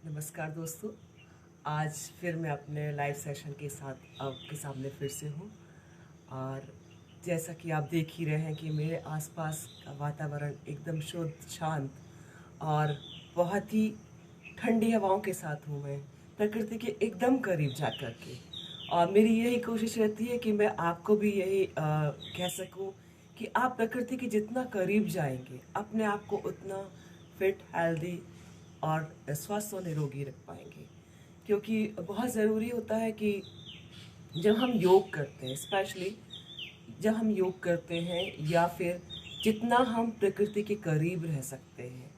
नमस्कार दोस्तों। आज फिर मैं अपने लाइव सेशन के साथ आपके सामने फिर से हूँ। और जैसा कि आप देख ही रहे हैं कि मेरे आसपास का वातावरण एकदम शुद्ध, शांत और बहुत ही ठंडी हवाओं के साथ हूँ मैं, प्रकृति के एकदम करीब जा कर के। और मेरी यही कोशिश रहती है कि मैं आपको भी यही कह सकूँ कि आप प्रकृति के जितना करीब जाएंगे, अपने आप को उतना फिट, हेल्दी और स्वस्थ और निरोगी रख पाएंगे। क्योंकि बहुत ज़रूरी होता है कि जब हम योग करते हैं, स्पेशली जब हम योग करते हैं या फिर जितना हम प्रकृति के करीब रह सकते हैं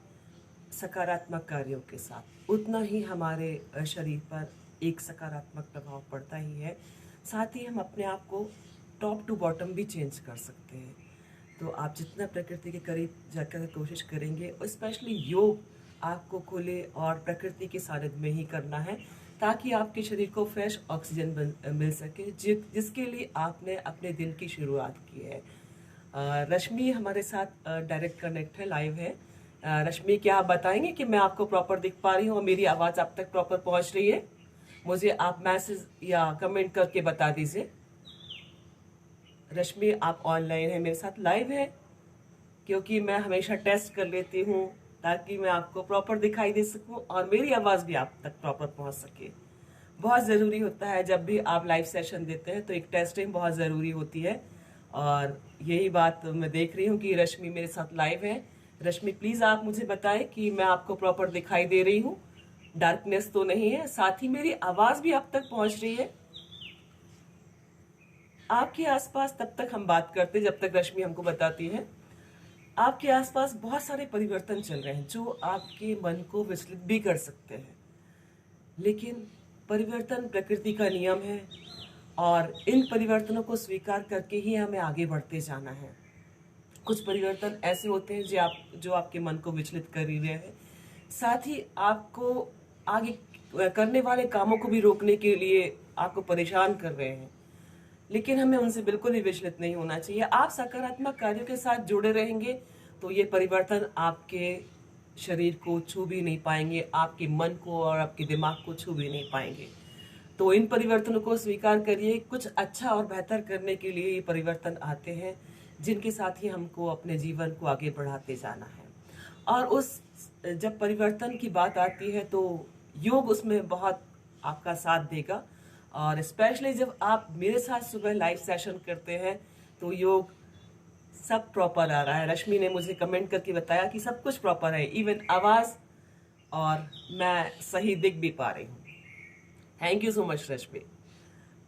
सकारात्मक कार्यों के साथ, उतना ही हमारे शरीर पर एक सकारात्मक प्रभाव पड़ता ही है। साथ ही हम अपने आप को टॉप टू बॉटम भी चेंज कर सकते हैं। तो आप जितना प्रकृति के करीब जाकर कोशिश करेंगे, और स्पेशली योग आपको खुले और प्रकृति के सानिध्य में ही करना है, ताकि आपके शरीर को फ्रेश ऑक्सीजन मिल सके, जिसके लिए आपने अपने दिन की शुरुआत की है। रश्मि हमारे साथ डायरेक्ट कनेक्ट है, लाइव है। रश्मि, क्या आप बताएंगे कि मैं आपको प्रॉपर दिख पा रही हूँ और मेरी आवाज़ आप तक प्रॉपर पहुँच रही है? मुझे आप मैसेज या कमेंट करके बता दीजिए। रश्मि, आप ऑनलाइन है, मेरे साथ लाइव है? क्योंकि मैं हमेशा टेस्ट कर लेती हूँ ताकि मैं आपको प्रॉपर दिखाई दे सकूं और मेरी आवाज़ भी आप तक प्रॉपर पहुंच सके। बहुत ज़रूरी होता है जब भी आप लाइव सेशन देते हैं तो एक टेस्टिंग बहुत ज़रूरी होती है। और यही बात मैं देख रही हूँ कि रश्मि मेरे साथ लाइव है। रश्मि, प्लीज़ आप मुझे बताएं कि मैं आपको प्रॉपर दिखाई दे रही हूँ, डार्कनेस तो नहीं है, साथ ही मेरी आवाज़ भी आप तक पहुँच रही है। आपके आसपास तब तक हम बात करते जब तक रश्मि हमको बताती है। आपके आसपास बहुत सारे परिवर्तन चल रहे हैं जो आपके मन को विचलित भी कर सकते हैं, लेकिन परिवर्तन प्रकृति का नियम है और इन परिवर्तनों को स्वीकार करके ही हमें आगे बढ़ते जाना है। कुछ परिवर्तन ऐसे होते हैं जो आपके मन को विचलित कर ही रहे हैं, साथ ही आपको आगे करने वाले कामों को भी रोकने के लिए आपको परेशान कर रहे हैं, लेकिन हमें उनसे बिल्कुल भी विचलित नहीं होना चाहिए। आप सकारात्मक कार्यों के साथ जुड़े रहेंगे तो ये परिवर्तन आपके शरीर को छू भी नहीं पाएंगे, आपके मन को और आपके दिमाग को छू भी नहीं पाएंगे। तो इन परिवर्तनों को स्वीकार करिए। कुछ अच्छा और बेहतर करने के लिए ये परिवर्तन आते हैं, जिनके साथ ही हमको अपने जीवन को आगे बढ़ाते जाना है। और जब परिवर्तन की बात आती है तो योग उसमें बहुत आपका साथ देगा। और स्पेशली जब आप मेरे साथ सुबह लाइव सेशन करते हैं तो योग सब प्रॉपर आ रहा है। रश्मि ने मुझे कमेंट करके बताया कि सब कुछ प्रॉपर है, इवन आवाज़, और मैं सही दिख भी पा रही हूँ। थैंक यू सो मच रश्मि।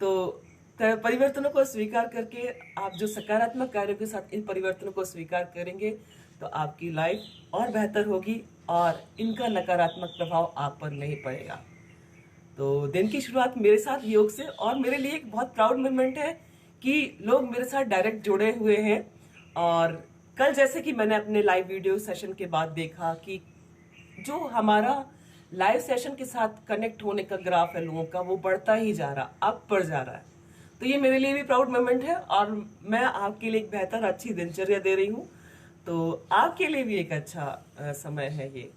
तो परिवर्तनों को स्वीकार करके आप जो सकारात्मक कार्यों के साथ इन परिवर्तनों को स्वीकार करेंगे तो आपकी लाइफ और बेहतर होगी और इनका नकारात्मक प्रभाव आप पर नहीं पड़ेगा। तो दिन की शुरुआत मेरे साथ योग से, और मेरे लिए एक बहुत प्राउड मोमेंट है कि लोग मेरे साथ डायरेक्ट जुड़े हुए हैं। और कल जैसे कि मैंने अपने लाइव वीडियो सेशन के बाद देखा कि जो हमारा लाइव सेशन के साथ कनेक्ट होने का ग्राफ है लोगों का, वो बढ़ता ही जा रहा, अप पर जा रहा है। तो ये मेरे लिए भी प्राउड मोमेंट है और मैं आपके लिए एक बेहतर अच्छी दिनचर्या दे रही हूँ, तो आपके लिए भी एक अच्छा समय है ये।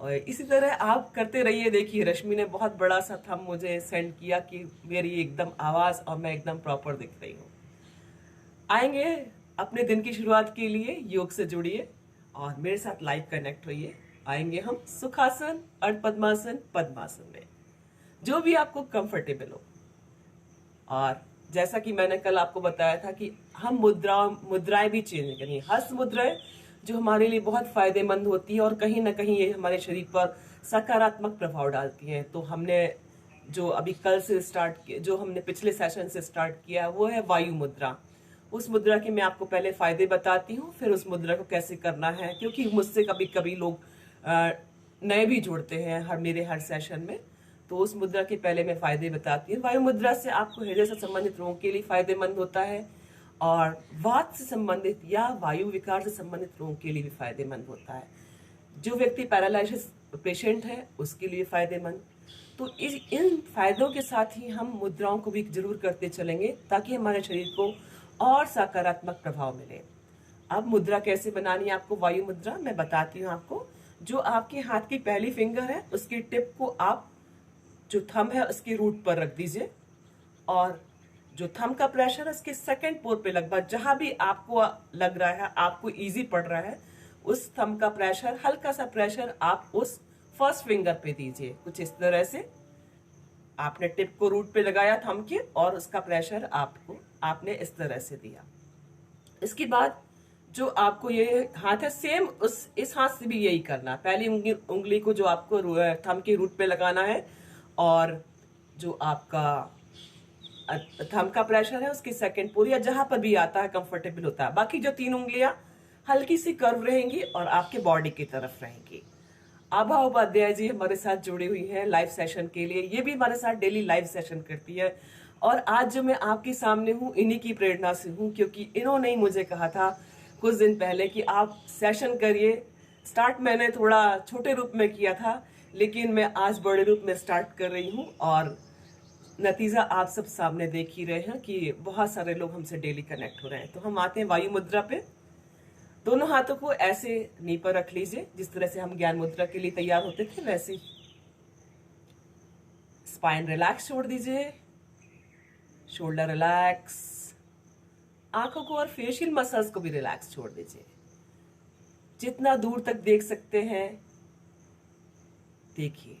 और इसी तरह आप करते रहिए। देखिए, रश्मि ने बहुत बड़ा सा थंब मुझे सेंड किया कि मेरी एकदम आवाज़ और मैं एकदम प्रॉपर दिख रही हूँ। आएंगे अपने दिन की शुरुआत के लिए, योग से जुड़िए और मेरे साथ लाइव कनेक्ट होइए। आएंगे हम सुखासन, अर्ध पद्मासन, पद्मासन में, जो भी आपको कंफर्टेबल हो। और जैसा कि मैंने कल आपको बताया था कि हम मुद्राएं भी चेंज करेंगे। हस्त मुद्राएं जो हमारे लिए बहुत फायदेमंद होती है और कहीं ना कहीं ये हमारे शरीर पर सकारात्मक प्रभाव डालती हैं। तो हमने जो अभी कल से स्टार्ट किया, जो हमने पिछले सेशन से स्टार्ट किया, वो है वायु मुद्रा। उस मुद्रा के मैं आपको पहले फायदे बताती हूँ, फिर उस मुद्रा को कैसे करना है, क्योंकि मुझसे कभी कभी लोग नए भी जुड़ते हैं हर सेशन में। तो उस मुद्रा के पहले मैं फायदे बताती हूँ। वायु मुद्रा से आपको हृदय से संबंधित रोगों के लिए फायदेमंद होता है और वात से संबंधित या वायु विकार से संबंधित रोगों के लिए भी फायदेमंद होता है। जो व्यक्ति पैरालिसिस पेशेंट है उसके लिए फायदेमंद। तो इन फायदों के साथ ही हम मुद्राओं को भी जरूर करते चलेंगे ताकि हमारे शरीर को और सकारात्मक प्रभाव मिले। अब मुद्रा कैसे बनानी है आपको, वायु मुद्रा मैं बताती हूँ आपको। जो आपके हाथ की पहली फिंगर है उसकी टिप को आप जो थंब है उसकी रूट पर रख दीजिए, और जो थंब का प्रेशर है उसके सेकंड पोर पे लगभग जहां भी आपको लग रहा है, आपको इजी पड़ रहा है, उस थंब का प्रेशर, हल्का सा प्रेशर आप उस फर्स्ट फिंगर पे दीजिए। कुछ इस तरह से आपने टिप को रूट पे लगाया थंब के, और उसका प्रेशर आपने इस तरह से दिया। इसके बाद जो आपको ये हाथ है, सेम इस हाथ से भी यही करना। पहली उंगली को जो आपको थंब के रूट पे लगाना है, और जो आपका थंब का प्रेशर है उसकी सेकंड पूरी, या जहां पर भी आता है कंफर्टेबल होता है। बाकी जो 3 उंगलियां हल्की सी कर्व रहेंगी और आपके बॉडी की तरफ रहेंगी। आभा उपाध्याय जी हमारे साथ जुड़ी हुई है लाइव सेशन के लिए। ये भी हमारे साथ डेली लाइव सेशन करती है, और आज जो मैं आपके सामने हूँ इन्हीं की प्रेरणा से हूँ, क्योंकि इन्होंने ही मुझे कहा था कुछ दिन पहले कि आप सेशन करिए। स्टार्ट मैंने थोड़ा छोटे रूप में किया था, लेकिन मैं आज बड़े रूप में स्टार्ट कर रही हूँ, और नतीजा आप सब सामने देख ही रहे हैं कि बहुत सारे लोग हमसे डेली कनेक्ट हो रहे हैं। तो हम आते हैं वायु मुद्रा पे। दोनों हाथों को ऐसे नी पर रख लीजिए, जिस तरह से हम ज्ञान मुद्रा के लिए तैयार होते थे वैसे। स्पाइन रिलैक्स छोड़ दीजिए, शोल्डर रिलैक्स, आंखों को और फेशियल मसल्स को भी रिलैक्स छोड़ दीजिए। जितना दूर तक देख सकते हैं देखिए।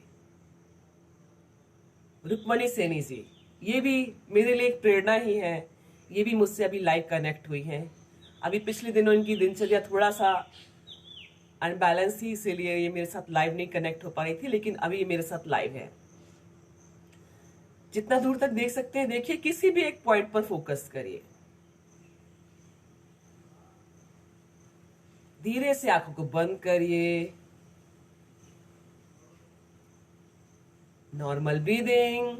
रुक्मणी सैनी जी, ये भी मेरे लिए एक प्रेरणा ही है। ये भी मुझसे अभी लाइव कनेक्ट हुई हैं। अभी पिछले दिनों इनकी दिनचर्या थोड़ा सा अनबैलेंस थी, इसीलिए ये मेरे साथ लाइव नहीं कनेक्ट हो पा रही थी, लेकिन अभी ये मेरे साथ लाइव है। जितना दूर तक देख सकते हैं देखिए, किसी भी एक पॉइंट पर फोकस करिए। धीरे से आंखों को बंद करिए। Normal breathing.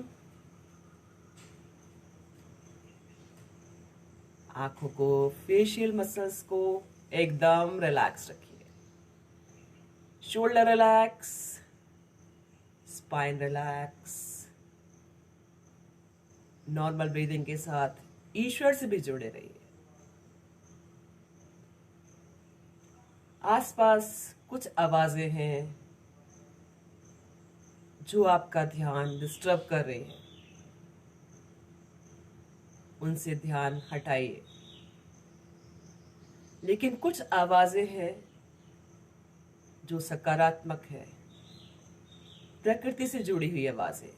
आंखों को, फेशियल मसल्स को एकदम रिलैक्स रखिए। Shoulder relax, spine relax. Normal breathing के साथ ईश्वर से भी जुड़े रहिए। आसपास कुछ आवाजें हैं जो आपका ध्यान डिस्टर्ब कर रही हैं, उनसे ध्यान हटाइए। लेकिन कुछ आवाजें हैं जो सकारात्मक है, प्रकृति से जुड़ी हुई आवाजें,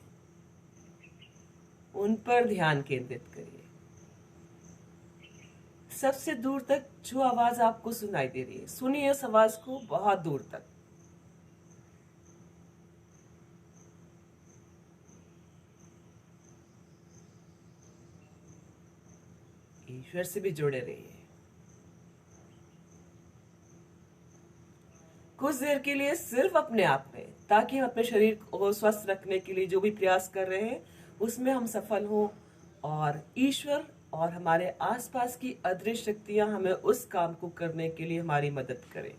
उन पर ध्यान केंद्रित करिए। सबसे दूर तक जो आवाज आपको सुनाई दे रही है, सुनिए उस आवाज को बहुत दूर तक। ईश्वर से भी जुड़े रहिए। कुछ देर के लिए सिर्फ अपने आप में, ताकि हम अपने शरीर को स्वस्थ रखने के लिए जो भी प्रयास कर रहे हैं उसमें हम सफल हों, और ईश्वर और हमारे आसपास की अदृश्य शक्तियां हमें उस काम को करने के लिए हमारी मदद करें।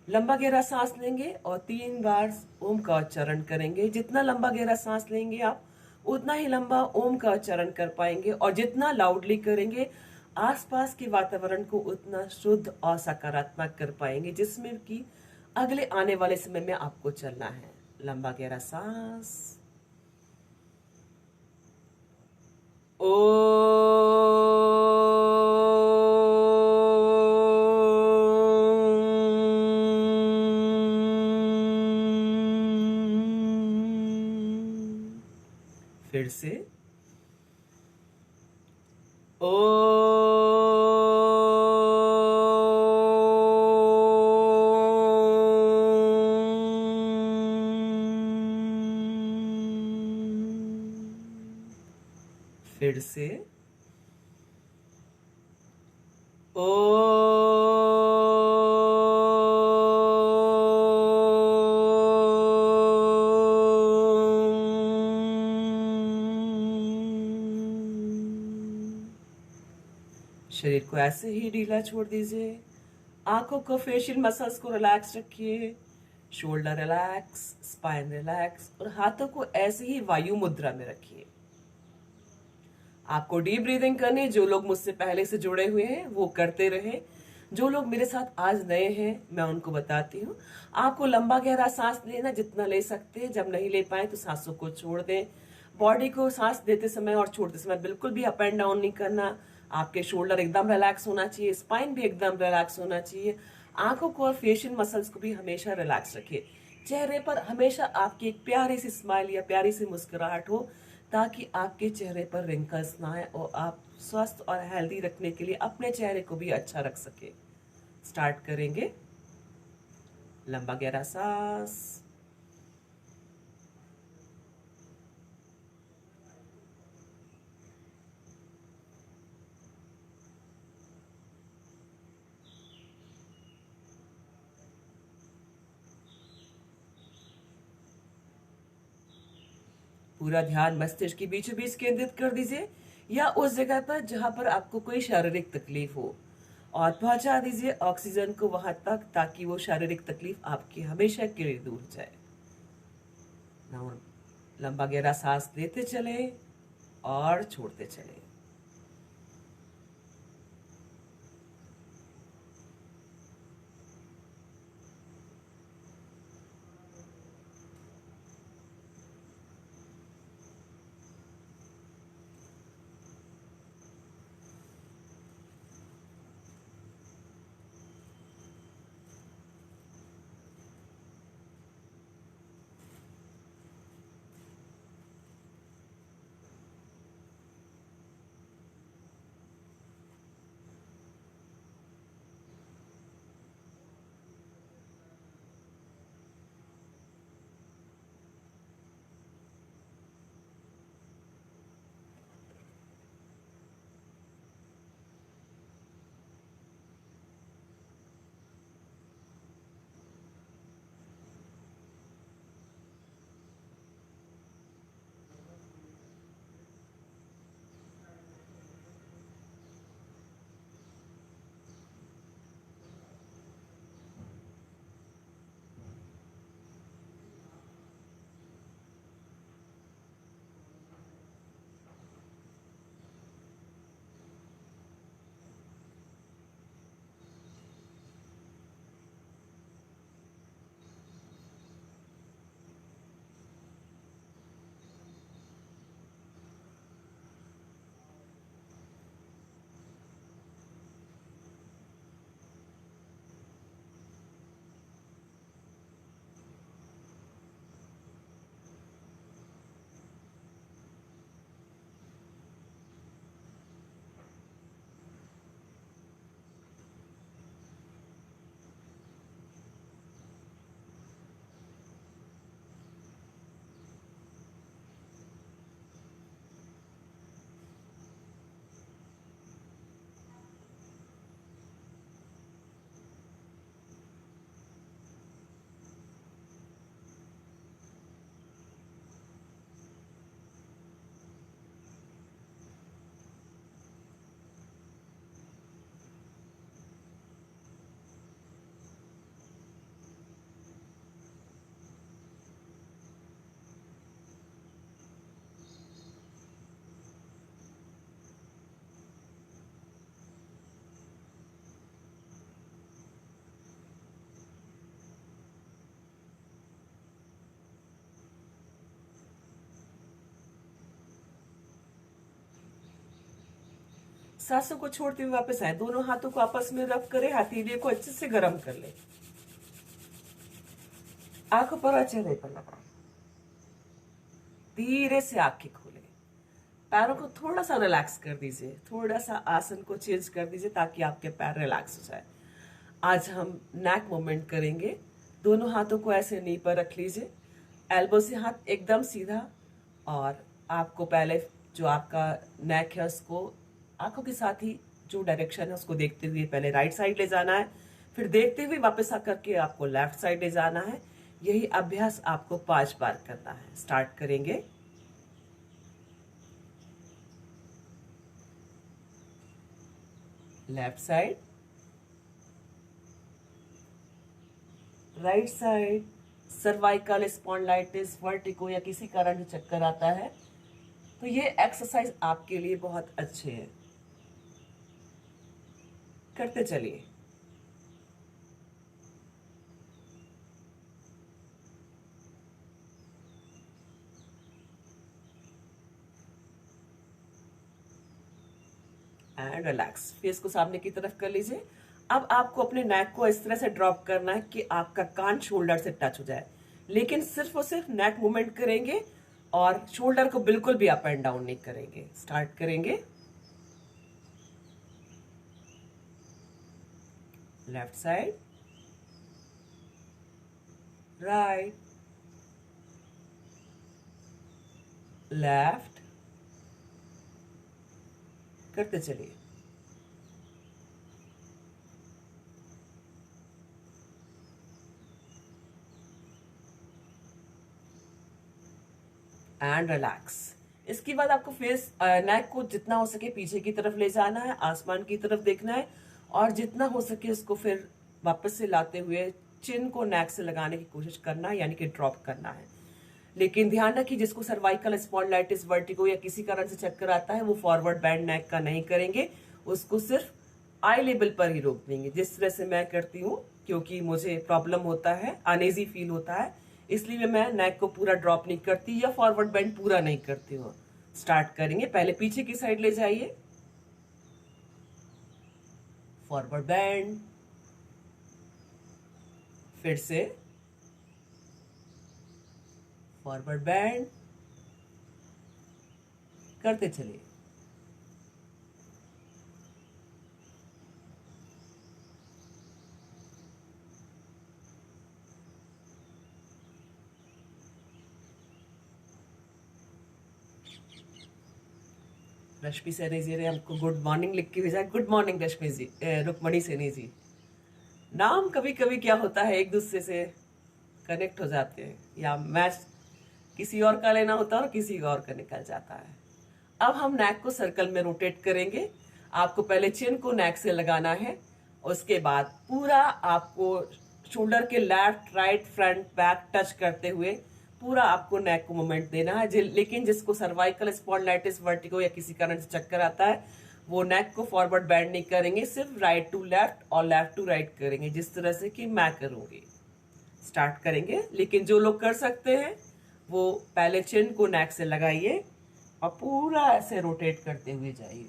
लंबा गहरा सांस लेंगे और 3 बार ओम का उच्चारण करेंगे। जितना लंबा गहरा सांस लेंगे आप, उतना ही लंबा ओम का उच्चारण कर पाएंगे, और जितना लाउडली करेंगे आसपास के वातावरण को उतना शुद्ध और सकारात्मक कर पाएंगे, जिसमें कि अगले आने वाले समय में आपको चलना है। लंबा गहरा सांस। फिर से फिर से शरीर को ऐसे ही ढीला छोड़ दीजिए। आंखों को, फेशियल मसल्स को रिलैक्स रखिए। शोल्डर रिलैक्स, स्पाइन रिलैक्स, और हाथों को ऐसे ही वायु मुद्रा में रखिए। आपको डीप ब्रीदिंग करनी, जो लोग मुझसे पहले से जुड़े हुए हैं वो करते रहे। जो लोग मेरे साथ आज नए हैं मैं उनको बताती हूँ, आपको लंबा गहरा सांस लेना जितना ले सकते हैं। जब नहीं ले पाए तो सांसों को छोड़ दें। बॉडी को सांस देते समय और छोड़ते समय बिल्कुल भी अप एंड डाउन नहीं करना। आपके शोल्डर एकदम रिलैक्स होना चाहिए, स्पाइन भी एकदम रिलैक्स होना चाहिए। आंखों को और फेशियल मसल्स को भी हमेशा रिलैक्स रखिए। चेहरे पर हमेशा आपकी एक प्यारी सी स्माइल या प्यारी सी मुस्कुराहट हो, ताकि आपके चेहरे पर रिंकल्स ना आए और आप स्वस्थ और हेल्दी रखने के लिए अपने चेहरे को भी अच्छा रख सके। स्टार्ट करेंगे। लंबा गहरा सांस, पूरा ध्यान मस्तिष्क के बीचों बीच केंद्रित कर दीजिए या उस जगह पर जहां पर आपको कोई शारीरिक तकलीफ हो, और पहुंचा दीजिए ऑक्सीजन को वहां तक ताकि वो शारीरिक तकलीफ आपकी हमेशा के लिए दूर जाए। लंबा गहरा सांस लेते चले और छोड़ते चले। सांसों को छोड़ते हुए वापस आए। दोनों हाथों को आपस में रब करें, हथेलियों को अच्छे से गर्म कर ले। आंखों पर और चेहरे पर लगाए। धीरे से आंखें खोले। पैरों को थोड़ा सा रिलैक्स कर दीजिए। थोड़ा सा आसन को चेंज कर दीजिए ताकि आपके पैर रिलैक्स हो जाए। आज हम नेक मूवमेंट करेंगे। दोनों हाथों को ऐसे नी पर रख लीजिए। एल्बो से हाथ एकदम सीधा, और आपको पहले जो आपका नेक है उसको आंखों के साथ ही जो डायरेक्शन है उसको देखते हुए पहले राइट साइड ले जाना है, फिर देखते हुए वापस आकर के आपको लेफ्ट साइड ले जाना है। यही अभ्यास आपको 5 बार करना है। स्टार्ट करेंगे। Left side, right side. Cervical spondylitis, vertigo या किसी कारण जो चक्कर आता है तो ये एक्सरसाइज आपके लिए बहुत अच्छे है। करते चलिए। And relax. फेस को सामने की तरफ कर लीजिए। अब आपको अपने नेक को इस तरह से ड्रॉप करना है कि आपका कान शोल्डर से टच हो जाए, लेकिन सिर्फ और सिर्फ नेक मूवमेंट करेंगे और शोल्डर को बिल्कुल भी अप एंड डाउन नहीं करेंगे। स्टार्ट करेंगे। लेफ्ट साइड, राइट, लेफ्ट, करते चलिए। And relax. इसके बाद आपको फेस नेक को जितना हो सके पीछे की तरफ ले जाना है, आसमान की तरफ देखना है, और जितना हो सके उसको फिर वापस से लाते हुए चिन को नेक से लगाने की कोशिश करना है, यानी कि ड्रॉप करना है। लेकिन ध्यान रखिए जिसको सर्वाइकल स्पॉन्डिलाइटिस, वर्टिगो या किसी कारण से चक्कर आता है, वो फॉरवर्ड बैंड नेक का नहीं करेंगे, उसको सिर्फ आई लेवल पर ही रोक देंगे, जिस तरह से मैं करती हूँ। क्योंकि मुझे प्रॉब्लम होता है, अनईजी फील होता है, इसलिए मैं नेक को पूरा ड्रॉप नहीं करती या फॉरवर्ड बैंड पूरा नहीं करती हूँ। स्टार्ट करेंगे। पहले पीछे की साइड ले जाइए, फॉरवर्ड बैंड, फिर से फॉरवर्ड बैंड, करते चलिए। रश्मि सैनी जी ने हमको गुड मॉर्निंग लिख के भेजा। गुड मॉर्निंग रश्मि जी, रुक्मणी सैनी जी। नाम कभी कभी क्या होता है, एक दूसरे से कनेक्ट हो जाते हैं, या मैच किसी और का लेना होता है और किसी और का निकल जाता है। अब हम नेक को सर्कल में रोटेट करेंगे। आपको पहले चिन को नेक से लगाना है, उसके बाद पूरा आपको शोल्डर के left, right, front, back touch करते हुए पूरा आपको नेक को मूवमेंट देना है। लेकिन जिसको सर्वाइकल स्पॉन्डिलाइटिस, वर्टिगो या किसी कारण से चक्कर आता है, वो नेक को फॉरवर्ड बैंड नहीं करेंगे, सिर्फ राइट टू लेफ्ट और लेफ्ट टू राइट करेंगे, जिस तरह से कि मैं करूंगी। स्टार्ट करेंगे। लेकिन जो लोग कर सकते हैं वो पहले चिन को नेक से लगाइए और पूरा ऐसे रोटेट करते हुए जाइए।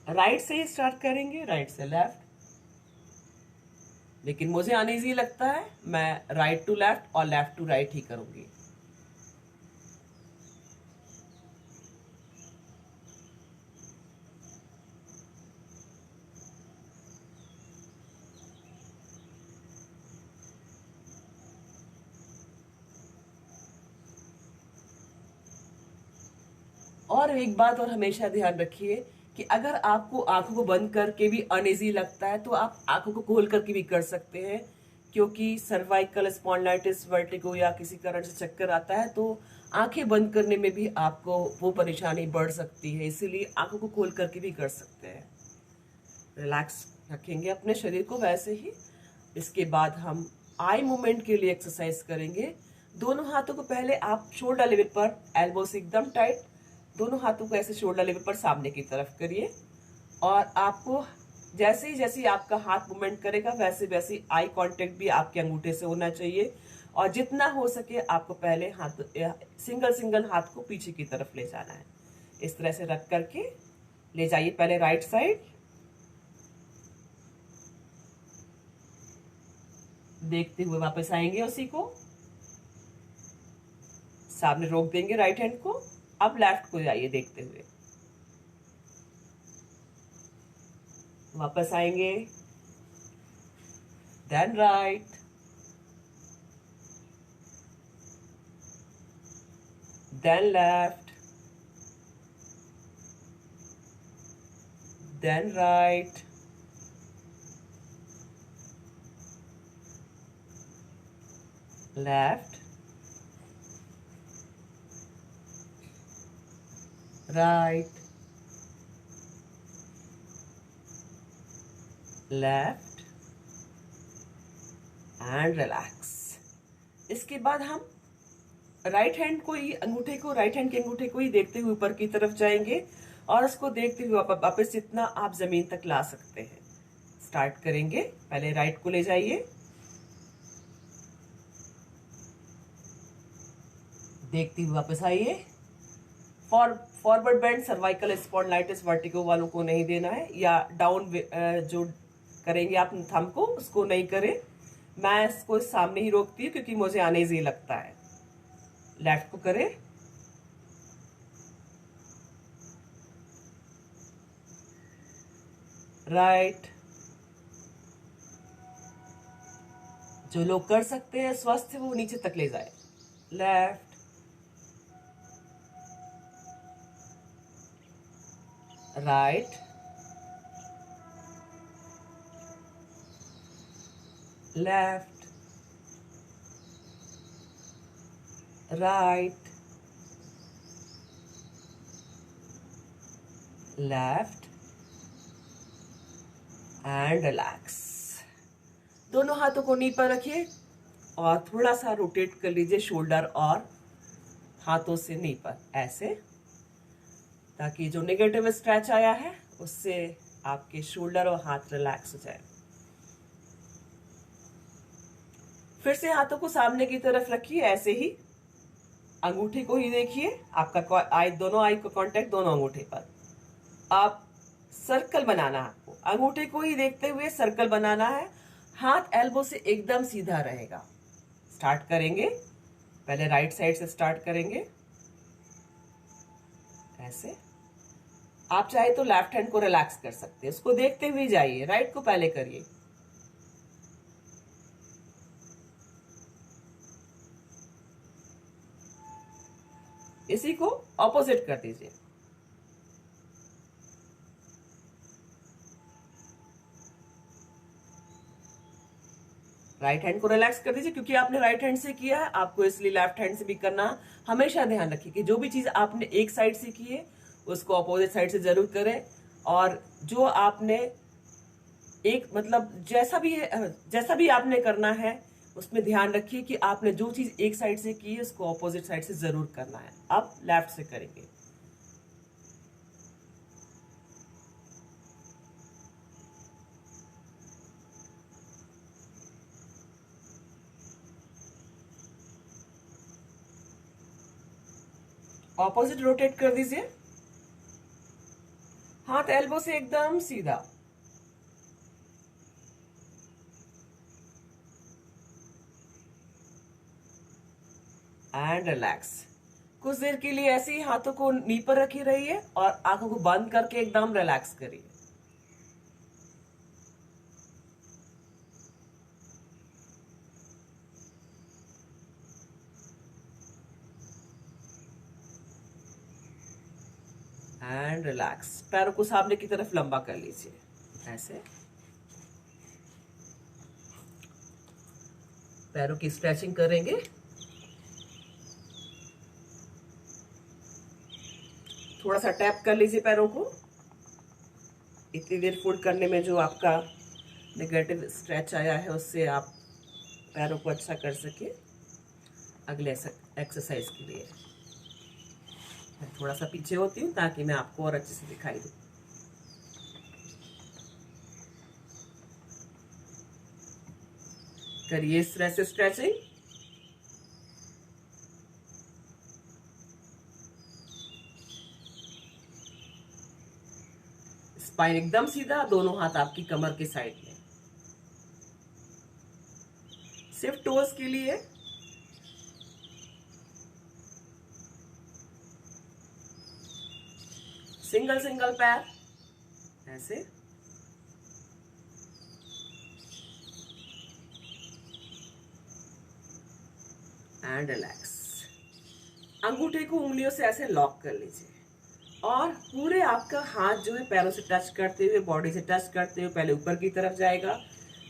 राइट से ही स्टार्ट करेंगे, राइट से लेफ्ट। लेकिन मुझे अनईजी लगता है, मैं राइट टू लेफ्ट और लेफ्ट टू राइट ही करूंगी। और एक बात और हमेशा ध्यान रखिए कि अगर आपको आंखों को बंद करके भी अनईजी लगता है तो आप आंखों को खोल करके भी कर सकते हैं, क्योंकि सर्वाइकल स्पॉन्डिलाइटिस, वर्टिगो या किसी कारण से चक्कर आता है तो आंखें बंद करने में भी आपको वो परेशानी बढ़ सकती है, इसीलिए आंखों को खोल करके भी कर सकते हैं। रिलैक्स रखेंगे अपने शरीर को वैसे ही। इसके बाद हम आई मूवमेंट के लिए एक्सरसाइज करेंगे। दोनों हाथों को पहले आप शोल्डर लेवल पर, एल्बो से एकदम टाइट, दोनों हाथों को ऐसे शोल्डर लेवल पर सामने की तरफ करिए, और आपको जैसे ही आपका हाथ मूवमेंट करेगा वैसे वैसे आई कांटेक्ट भी आपके अंगूठे से होना चाहिए, और जितना हो सके आपको पहले हाथ सिंगल हाथ को पीछे की तरफ ले जाना है। इस तरह से रख करके ले जाइए। पहले राइट साइड, देखते हुए वापस आएंगे, उसी को सामने रोक देंगे राइट हैंड को। अब लेफ्ट को जाइए देखते हुए, वापस आएंगे, then right, then left, then right, left, right, left, and relax. इसके बाद हम राइट हैंड को ही, राइट हैंड के अंगूठे को ही देखते हुए ऊपर की तरफ जाएंगे, और उसको देखते हुए वापस जितना आप जमीन तक ला सकते हैं। स्टार्ट करेंगे। पहले राइट को ले जाइए, देखते हुए वापस आइए, forward bend cervical spondylitis vertigo वालों को नहीं देना है, या डाउन जो करेंगे आप थंब को उसको नहीं करें। मैं इसको सामने ही रोकती हूँ क्योंकि मुझे अनईजी लगता है। लेफ्ट को करें, राइट। जो लोग कर सकते हैं स्वस्थ वो नीचे तक ले जाए। Left, right, left, right, left and relax. दोनों हाथों को नी पर रखिए और थोड़ा सा रोटेट कर लीजिए शोल्डर और हाथों से नी पर, ऐसे, ताकि जो नेगेटिव स्ट्रेच आया है उससे आपके शोल्डर और हाथ रिलैक्स हो जाए। फिर से हाथों को सामने की तरफ रखिए, ऐसे ही अंगूठे को ही देखिए। आपका दोनों आई का कांटेक्ट दोनों अंगूठे पर। आप सर्कल बनाना है आपको, अंगूठे को ही देखते हुए सर्कल बनाना है। हाथ एल्बो से एकदम सीधा रहेगा। स्टार्ट करेंगे, पहले राइट साइड से स्टार्ट करेंगे, ऐसे। आप चाहे तो लेफ्ट हैंड को रिलैक्स कर सकते हैं, उसको देखते हुए जाइए। राइट को पहले करिए, इसी को ऑपोजिट कर दीजिए। राइट हैंड को रिलैक्स कर दीजिए, क्योंकि आपने राइट हैंड से किया है, आपको इसलिए लेफ्ट हैंड से भी करना। हमेशा ध्यान रखिए कि जो भी चीज आपने एक साइड से की है उसको अपोजिट साइड से जरूर करें। और जो आपने एक मतलब जैसा भी आपने करना है उसमें ध्यान रखिए कि आपने जो चीज एक साइड से की है उसको अपोजिट साइड से जरूर करना है। अब लेफ्ट से करेंगे, ऑपोजिट रोटेट कर दीजिए। हाथ एल्बो से एकदम सीधा, एंड रिलैक्स। कुछ देर के लिए ऐसे ही हाथों को नी पर रखी रहिए और आंखों को बंद करके एकदम रिलैक्स करिए। And relax. पैरों को सामने की तरफ लंबा कर लीजिए, ऐसे। पैरों की स्ट्रेचिंग करेंगे। थोड़ा सा टैप कर लीजिए पैरों को। इतनी देर फोल्ड करने में जो आपका नेगेटिव स्ट्रेच आया है उससे आप पैरों को अच्छा कर सके अगले एक्सरसाइज के लिए। मैं थोड़ा सा पीछे होती हूँ ताकि मैं आपको और अच्छे से दिखाई दूँ। करिए इस तरह से स्ट्रेचिंग। स्पाइन एकदम सीधा, दोनों हाथ आपकी कमर के साइड में। सिर्फ टोस के लिए। सिंगल सिंगल पैर, ऐसे। And relax. अंगूठे को उंगलियों से ऐसे लॉक कर लीजिए और पूरे आपका हाथ जो है पैरों से टच करते हुए, बॉडी से टच करते हुए पहले ऊपर की तरफ जाएगा,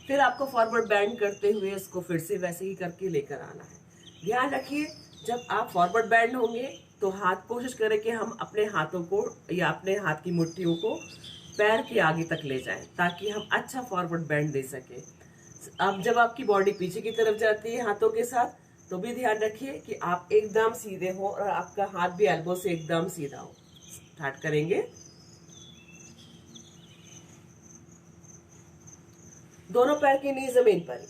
फिर आपको फॉरवर्ड बेंड करते हुए इसको फिर से वैसे ही करके लेकर आना है। ध्यान रखिए जब आप फॉरवर्ड बेंड होंगे तो हाथ कोशिश करें कि हम अपने हाथों को या अपने हाथ की मुट्ठियों को पैर के आगे तक ले जाएं ताकि हम अच्छा फॉरवर्ड बेंड दे सके। अब जब आपकी बॉडी पीछे की तरफ जाती है हाथों के साथ तो भी ध्यान रखिए कि आप एकदम सीधे हो और आपका हाथ भी एल्बो से एकदम सीधा हो। स्टार्ट करेंगे। दोनों पैर की नी जमीन पर ही।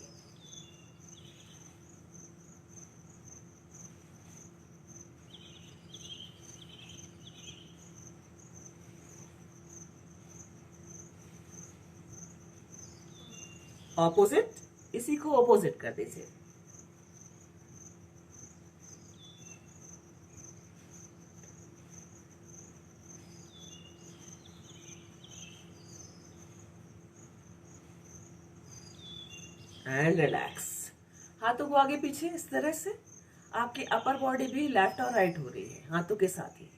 ऑपोजिट, इसी को ऑपोजिट कर दीजिए। And relax. हाथों को आगे पीछे इस तरह से, आपकी अपर बॉडी भी लेफ्ट और राइट हो रही है हाथों के साथ ही।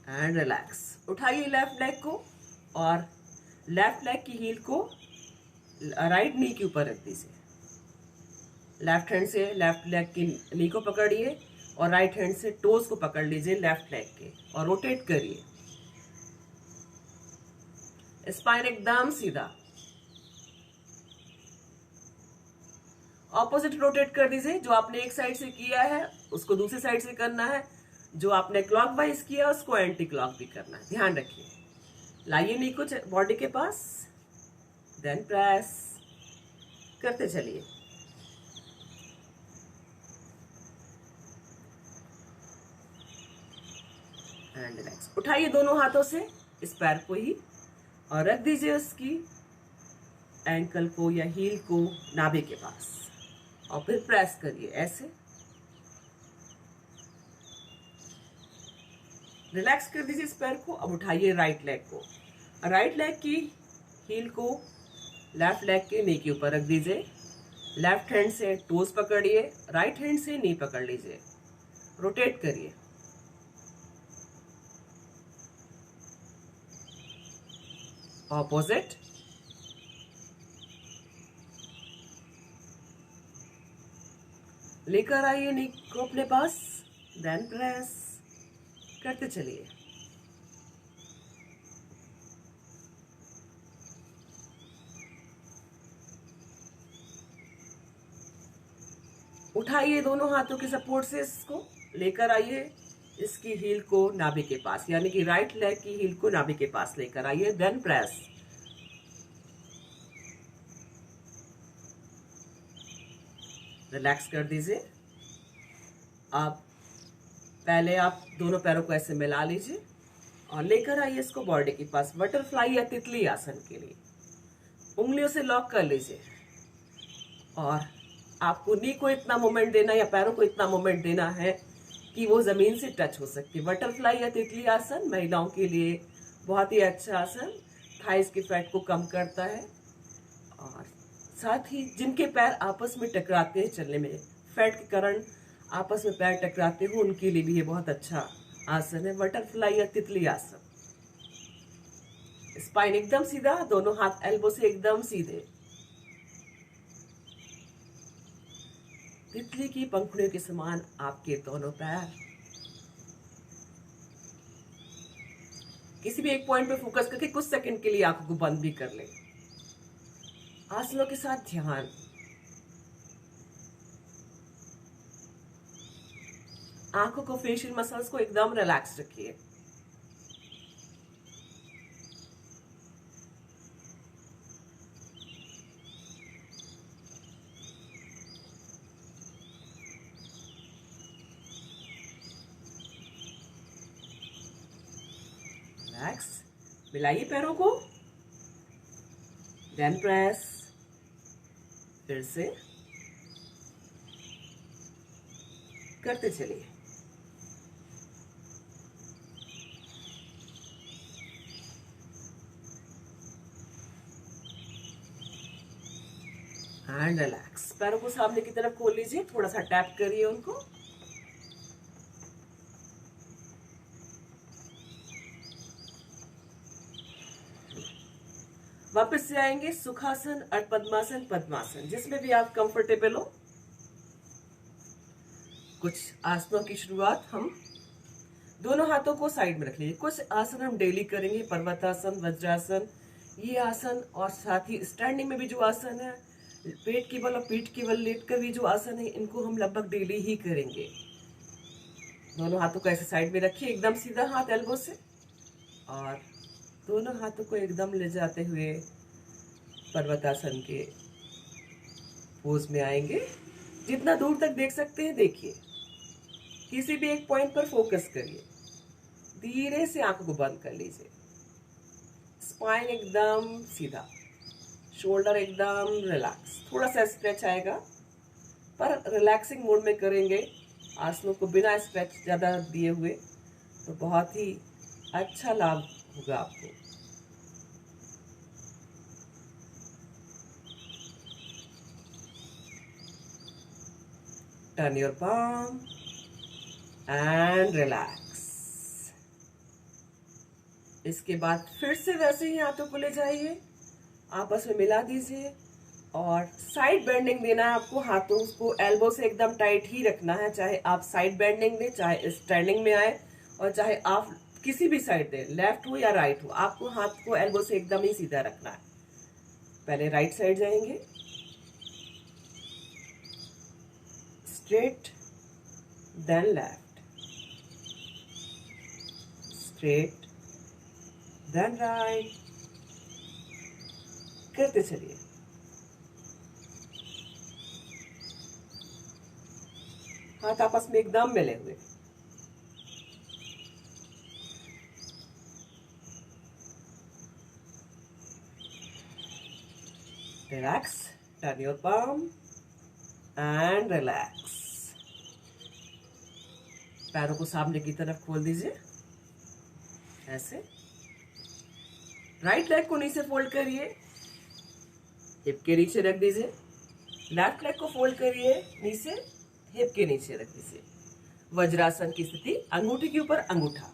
And relax. उठाइए लेफ्ट लेग को और लेफ्ट लेग की हील को राइट नी के ऊपर रख दीजिए। लेफ्ट हैंड से लेफ्ट लेग की नी को पकड़िए और राइट हैंड से टोज को पकड़ लीजिए लेफ्ट लेग के और रोटेट करिए। स्पाइन एकदम सीधा। ऑपोजिट रोटेट कर दीजिए। जो आपने एक साइड से किया है उसको दूसरी साइड से करना है। जो आपने क्लॉकवाइज किया उसको एंटी क्लॉक भी करना है, ध्यान रखिए। लाइए नी को बॉडी के पास, देन प्रेस करते चलिए। And relax. उठाइए दोनों हाथों से इस पैर को ही और रख दीजिए उसकी एंकल को या हील को नाभि के पास और फिर प्रेस करिए ऐसे। रिलैक्स कर दीजिए इस पैर को। अब उठाइए राइट लेग को, राइट लेग की हील को लेफ्ट लेग के नी के ऊपर रख दीजिए। लेफ्ट हैंड से टोज पकड़िए, राइट हैंड से नी पकड़ लीजिए, रोटेट करिए। ऑपोजिट। लेकर आइए नी को अपने पास, देन प्रेस करते चलिए। उठाइए दोनों हाथों के सपोर्ट से इसको, लेकर आइए इसकी हील को नाभि के पास, यानी कि राइट लेग की हील को नाभि के पास लेकर आइए, देन प्रेस। रिलैक्स कर दीजिए। अब पहले आप दोनों पैरों को ऐसे मिला लीजिए और लेकर आइए इसको बॉडी के पास, बटरफ्लाई या तितली आसन के लिए। उंगलियों से लॉक कर लीजिए और आपको नी को इतना मूवमेंट देना या पैरों को इतना मूवमेंट देना है कि वो जमीन से टच हो सकती है। बटरफ्लाई या तितली आसन महिलाओं के लिए बहुत ही अच्छा आसन, थाइस की फैट को कम करता है और साथ ही जिनके पैर आपस में टकराते हैं चलने में, फैट के कारण आपस में पैर टकराते हो, उनके लिए भी ये बहुत अच्छा आसन है, बटरफ्लाई या तितली आसन। स्पाइन एकदम सीधा, दोनों हाथ एल्बो से एकदम सीधे। तितली की पंखुड़ियों के समान आपके दोनों पैर। किसी भी एक पॉइंट पे फोकस करके कुछ सेकंड के लिए आंखों को बंद भी कर ले। आसनों के साथ ध्यान। आंखों को, फेशियल मसल्स को एकदम रिलैक्स रखिए। रिलैक्स। मिलाइए पैरों को, देन प्रेस। फिर से करते चलिए। And relax. पैरों को सामने की तरफ खोल लीजिए, थोड़ा सा टैप करिए उनको। वापस से आएंगे सुखासन, अर्धपद्मासन, पद्मासन, जिसमें भी आप कंफर्टेबल हो। कुछ आसनों की शुरुआत हम दोनों हाथों को साइड में रख लीजिए। कुछ आसन हम डेली करेंगे, पर्वतासन, वज्रासन, ये आसन, और साथ ही स्टैंडिंग में भी जो आसन है, पेट के बल और पीठ के बल लेट कर भी जो आसन है, इनको हम लगभग डेली ही करेंगे। दोनों हाथों को ऐसे साइड में रखिए, एकदम सीधा हाथ एल्बो से, और दोनों हाथों को एकदम ले जाते हुए पर्वतासन के पोज में आएंगे। जितना दूर तक देख सकते हैं देखिए, किसी भी एक पॉइंट पर फोकस करिए। धीरे से आंखों को बंद कर लीजिए। स्पाइन एकदम सीधा, शोल्डर एकदम रिलैक्स। थोड़ा सा स्ट्रेच आएगा पर रिलैक्सिंग मोड में करेंगे आसनों को बिना स्ट्रेच ज़्यादा दिए हुए, तो बहुत ही अच्छा लाभ होगा आपको। Turn your palm and relax. इसके बाद फिर से वैसे ही हाथों को ले जाइए, आपस में मिला दीजिए और साइड बेंडिंग देना है आपको। हाथों को एल्बो से एकदम टाइट ही रखना है, चाहे आप साइड बेंडिंग दें, चाहे स्टैंडिंग में आए और चाहे आप किसी भी साइड दें, लेफ्ट हो या राइट हो, आपको हाथ को एल्बो से एकदम ही सीधा रखना है। पहले राइट साइड जाएंगे, straight then left, straight then right, करते चलिए। हाथ आपस में एकदम मिले हुए। Relax, turn your palm and relax. पैरों को सामने की तरफ खोल दीजिए ऐसे। राइट लेग को नीचे फोल्ड करिए, हिप के नीचे रख दीजिए। लेफ्ट लेग को फोल्ड करिए नीचे, हिप के नीचे रख दीजिए। वज्रासन की स्थिति, अंगूठी के ऊपर अंगूठा,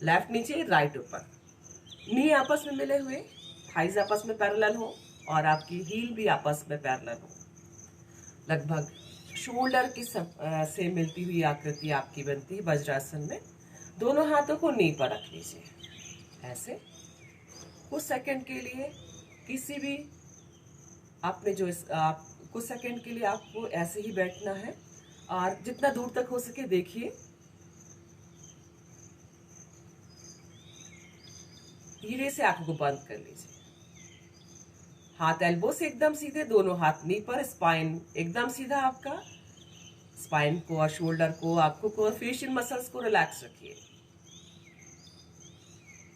लेफ्ट नीचे राइट ऊपर, नी आपस में मिले हुए, थाइज आपस में पैरेलल हो और आपकी हील भी आपस में पैरेलल हो। लगभग शोल्डर की से मिलती हुई आकृति आपकी बनती है वज्रासन में। दोनों हाथों को नी पर रख लीजिए ऐसे। कुछ सेकंड के लिए किसी भी आपने जो कुछ सेकंड के लिए आपको ऐसे ही बैठना है और जितना दूर तक हो सके देखिए। धीरे से आंखों को बंद कर लीजिए। हाथ एल्बो से एकदम सीधे, दोनों हाथ नी पर, स्पाइन एकदम सीधा आपका। स्पाइन को और शोल्डर को, आंखों को और फेशियल मसल्स को रिलैक्स रखिए।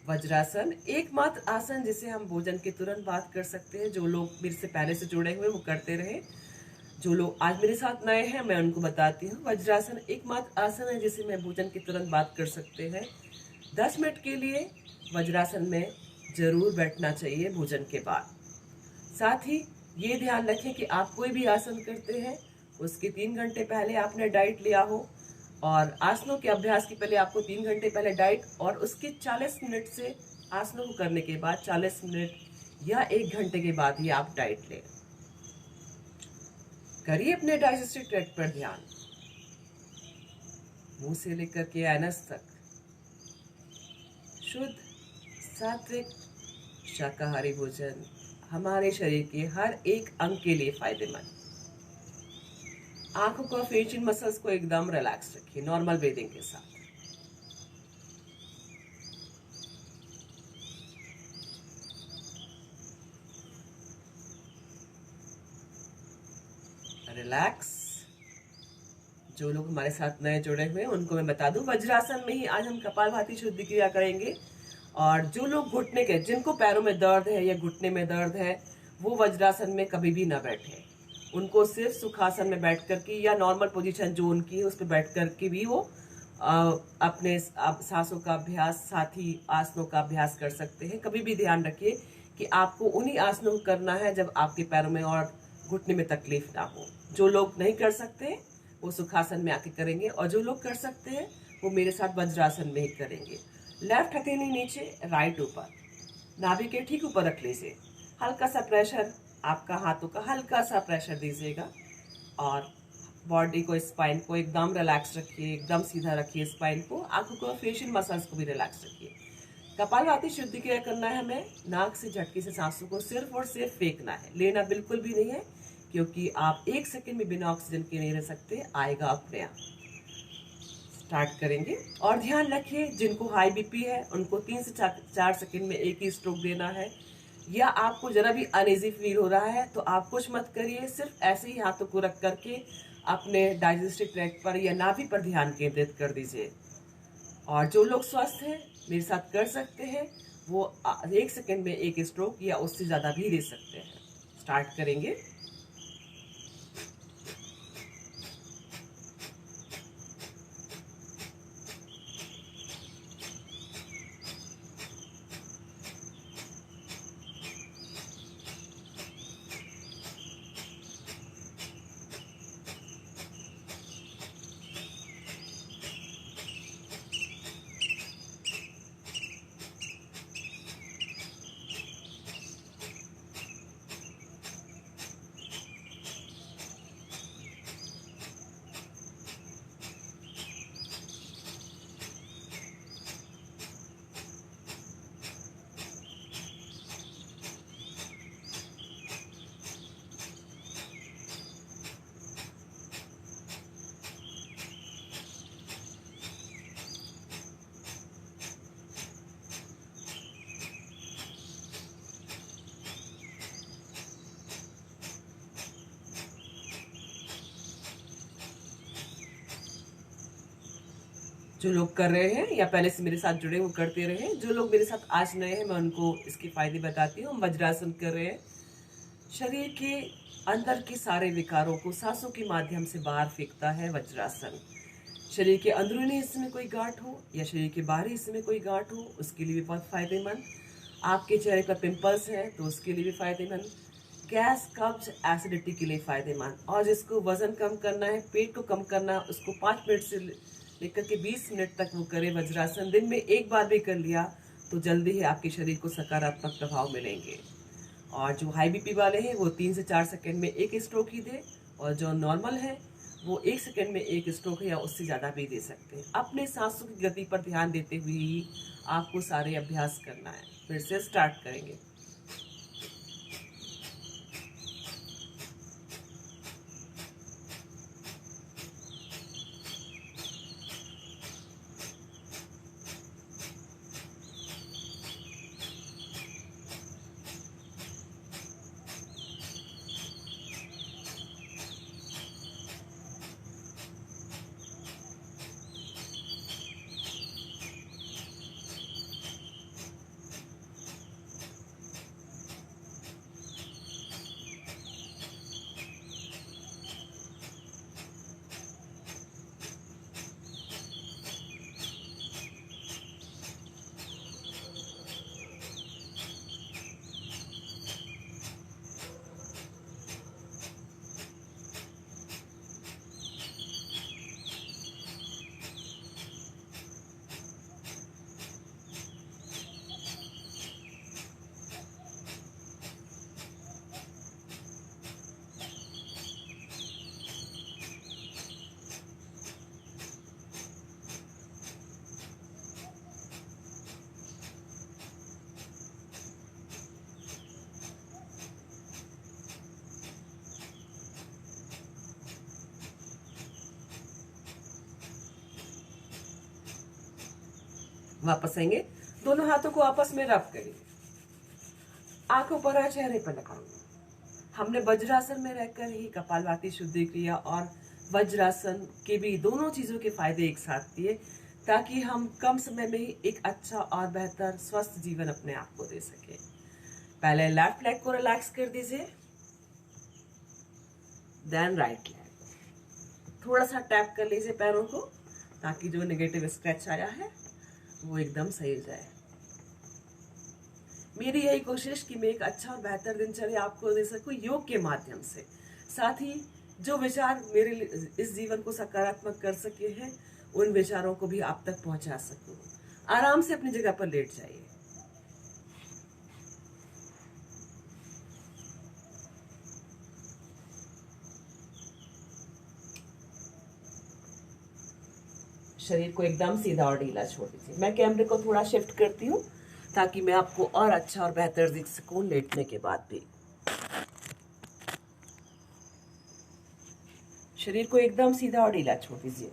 वज्रासन एकमात्र आसन जिसे हम भोजन के तुरंत बाद कर सकते हैं। जो लोग मेरे से पहले से जुड़े हुए वो करते रहे, जो लोग आज मेरे साथ नए हैं मैं उनको बताती हूँ। वज्रासन एकमात्र आसन है जिसे मैं भोजन के तुरंत बाद कर सकते हैं। 10 मिनट के लिए वज्रासन में जरूर बैठना चाहिए भोजन के बाद। साथ ही ये ध्यान रखें कि आप कोई भी आसन करते हैं उसके 3 घंटे पहले आपने डाइट लिया हो, और आसनों के अभ्यास के पहले आपको 3 घंटे पहले डाइट, और उसके 40 मिनट से आसनों को करने के बाद 40 मिनट या 1 घंटे के बाद ही आप डाइट लें। करिए अपने डाइजेस्टिव ट्रैक्ट पर ध्यान। मुंह से लेकर के एनस तक शुद्ध सात्विक शाकाहारी भोजन हमारे शरीर के हर एक अंग के लिए फायदेमंद। आंखों को, फेशियल मसल्स को एकदम रिलैक्स रखिए नॉर्मल ब्रीदिंग के साथ। रिलैक्स। जो लोग हमारे साथ नए जुड़े हुए हैं उनको मैं बता दूं, वज्रासन में ही आज हम कपालभाति शुद्धि क्रिया करेंगे। और जो लोग घुटने के, जिनको पैरों में दर्द है या घुटने में दर्द है, वो वज्रासन में कभी भी ना बैठे। उनको सिर्फ सुखासन में बैठ करके या नॉर्मल पोजीशन जो उनकी है उस पर बैठ करके भी वो अपने सांसों का अभ्यास, साथ ही आसनों का अभ्यास कर सकते हैं। कभी भी ध्यान रखिए कि आपको उन्हीं आसनों को करना है जब आपके पैरों में और घुटने में तकलीफ ना हो। जो लोग नहीं कर सकते वो सुखासन में आके करेंगे, और जो लोग कर सकते हैं वो मेरे साथ वज्रासन में ही करेंगे। लेफ्ट हथेली नीचे, राइट ऊपर, नाभि के ठीक ऊपर रख लीजिए। हल्का सा प्रेशर, आपका हाथों का हल्का सा प्रेशर दीजिएगा और बॉडी को, स्पाइन को एकदम रिलैक्स रखिए, एकदम सीधा रखिए स्पाइन को। आंखों को, फेशियल मसल्स को भी रिलैक्स रखिए। कपालभाति शुद्धि क्रिया करना है हमें। नाक से झटके से सांसों को सिर्फ और सिर्फ फेंकना है, लेना बिल्कुल भी नहीं है, क्योंकि आप 1 सेकंड में बिना ऑक्सीजन के नहीं रह सकते। आएगा अपने आप। स्टार्ट करेंगे। और ध्यान रखिए, जिनको हाई बीपी है उनको 3 से 4 सेकंड में एक ही स्ट्रोक देना है। या आपको जरा भी अनइजी फील हो रहा है तो आप कुछ मत करिए, सिर्फ ऐसे ही हाथों को रख करके अपने डाइजेस्टिव ट्रैक्ट पर या नाभि पर ध्यान केंद्रित कर दीजिए और जो लोग स्वस्थ हैं, मेरे साथ कर सकते हैं, वो 1 सेकंड में 1 स्ट्रोक या उससे ज़्यादा भी दे सकते हैं। स्टार्ट करेंगे। जो लोग कर रहे हैं या पहले से मेरे साथ जुड़े वो करते रहे, जो लोग मेरे साथ आज नए हैं मैं उनको इसके फायदे बताती हूँ। हम वज्रासन कर रहे हैं। शरीर के अंदर के सारे विकारों को सांसों के माध्यम से बाहर फेंकता है वज्रासन। शरीर के अंदरूनी हिस्से में कोई गांठ हो या शरीर के बाहरी हिस्से में कोई गांठ हो, उसके लिए भी बहुत फायदेमंद। आपके चेहरे पर पिंपल्स हैं तो उसके लिए भी फायदेमंद। गैस, कब्ज, एसिडिटी के लिए फायदेमंद। और जिसको वजन कम करना है, पेट को कम करना है, उसको 5 मिनट से लेकर के 20 मिनट तक वो करे वज्रासन। दिन में एक बार भी कर लिया तो जल्दी ही आपके शरीर को सकारात्मक प्रभाव मिलेंगे। और जो हाई बीपी वाले हैं वो 3 से 4 सेकंड में 1 स्ट्रोक ही दे, और जो नॉर्मल है वो 1 सेकंड में 1 स्ट्रोक या उससे ज़्यादा भी दे सकते हैं। अपने सांसों की गति पर ध्यान देते हुए ही आपको सारे अभ्यास करना है। फिर से स्टार्ट करेंगे। वापस आएंगे। दोनों हाथों को आपस में रब करिए। आंखों पर और चेहरे पर लगाइए। हमने वज्रासन में रहकर ही कपालभाति शुद्धि क्रिया और वज्रासन के भी दोनों चीजों के फायदे एक साथ दिए, ताकि हम कम समय में ही एक अच्छा और बेहतर स्वस्थ जीवन अपने आप को दे सके। पहले लेफ्ट लेग को रिलैक्स कर दीजिए, देन राइट लेग। थोड़ा सा टैप कर लीजिए पैरों को, ताकि जो नेगेटिव स्क्रैच आया है वो एकदम सही हो जाए। मेरी यही कोशिश कि मैं एक अच्छा और बेहतर दिनचर्या आपको दे सकूं योग के माध्यम से। साथ ही जो विचार मेरे इस जीवन को सकारात्मक कर सके हैं, उन विचारों को भी आप तक पहुंचा सकूं। आराम से अपनी जगह पर लेट जाइए। शरीर को एकदम सीधा और ढीला छोड़ दीजिए। मैं कैमरे को थोड़ा शिफ्ट करती हूँ ताकि मैं आपको और अच्छा और बेहतर दिख सकूं लेटने के बाद भी। शरीर को एकदम सीधा और ढीला छोड़ दीजिए।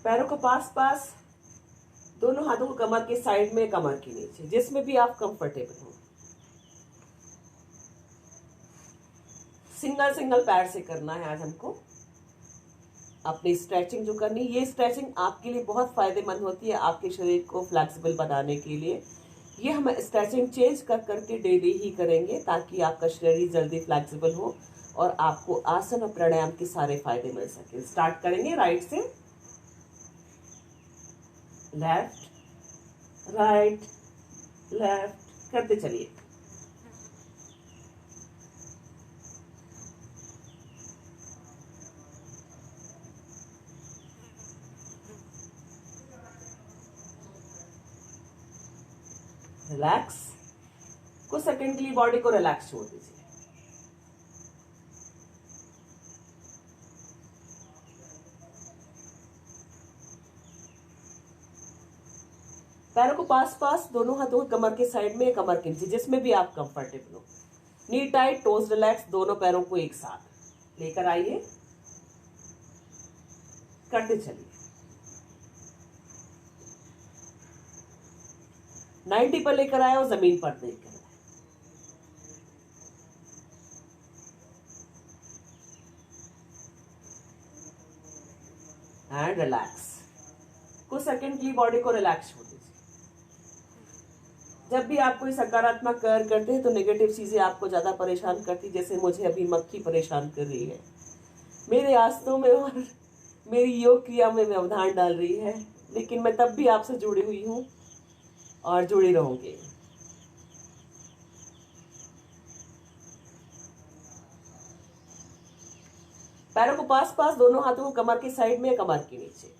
पैरों को पास पास दोनों हाथों को कमर के साइड में, कमर के नीचे, जिसमें भी आप कंफर्टेबल हो। सिंगल सिंगल पैर से करना है आज हमको अपनी स्ट्रेचिंग जो करनी। ये स्ट्रेचिंग आपके लिए बहुत फायदेमंद होती है, आपके शरीर को फ्लेक्सिबल बनाने के लिए। ये हम स्ट्रेचिंग चेंज कर करके डेली ही करेंगे ताकि आपका शरीर जल्दी फ्लेक्सिबल हो और आपको आसन और प्राणायाम के सारे फायदे मिल सके। स्टार्ट करेंगे राइट से, लेफ्ट राइट लेफ्ट करते चलिए। रिलैक्स, कुछ सेकंड के लिए बॉडी को रिलैक्स छोड़ दीजिए। पैरों को पास पास, दोनों हाथों को कमर के साइड में, कमर के नीचे, जिसमें भी आप कंफर्टेबल हो। नी टाइट, टोज रिलैक्स, दोनों पैरों को एक साथ लेकर आइए, करते चलिए। 90 पर लेकर आए और जमीन पर लेकर आए एंड रिलैक्स। कुछ सेकंड के लिए बॉडी को रिलैक्स छोड़ दीजिए। जब भी आप कोई सकारात्मक कार्य करते हैं तो नेगेटिव चीजें आपको ज्यादा परेशान करती, जैसे मुझे अभी मक्खी परेशान कर रही है, मेरे आसनों में और मेरी योग क्रिया में व्यवधान डाल रही है। लेकिन मैं तब भी आपसे जुड़ी हुई हूं और जुड़ी रहूंगी। पैरों को पास पास, दोनों हाथों को कमर के साइड में, कमर के नीचे,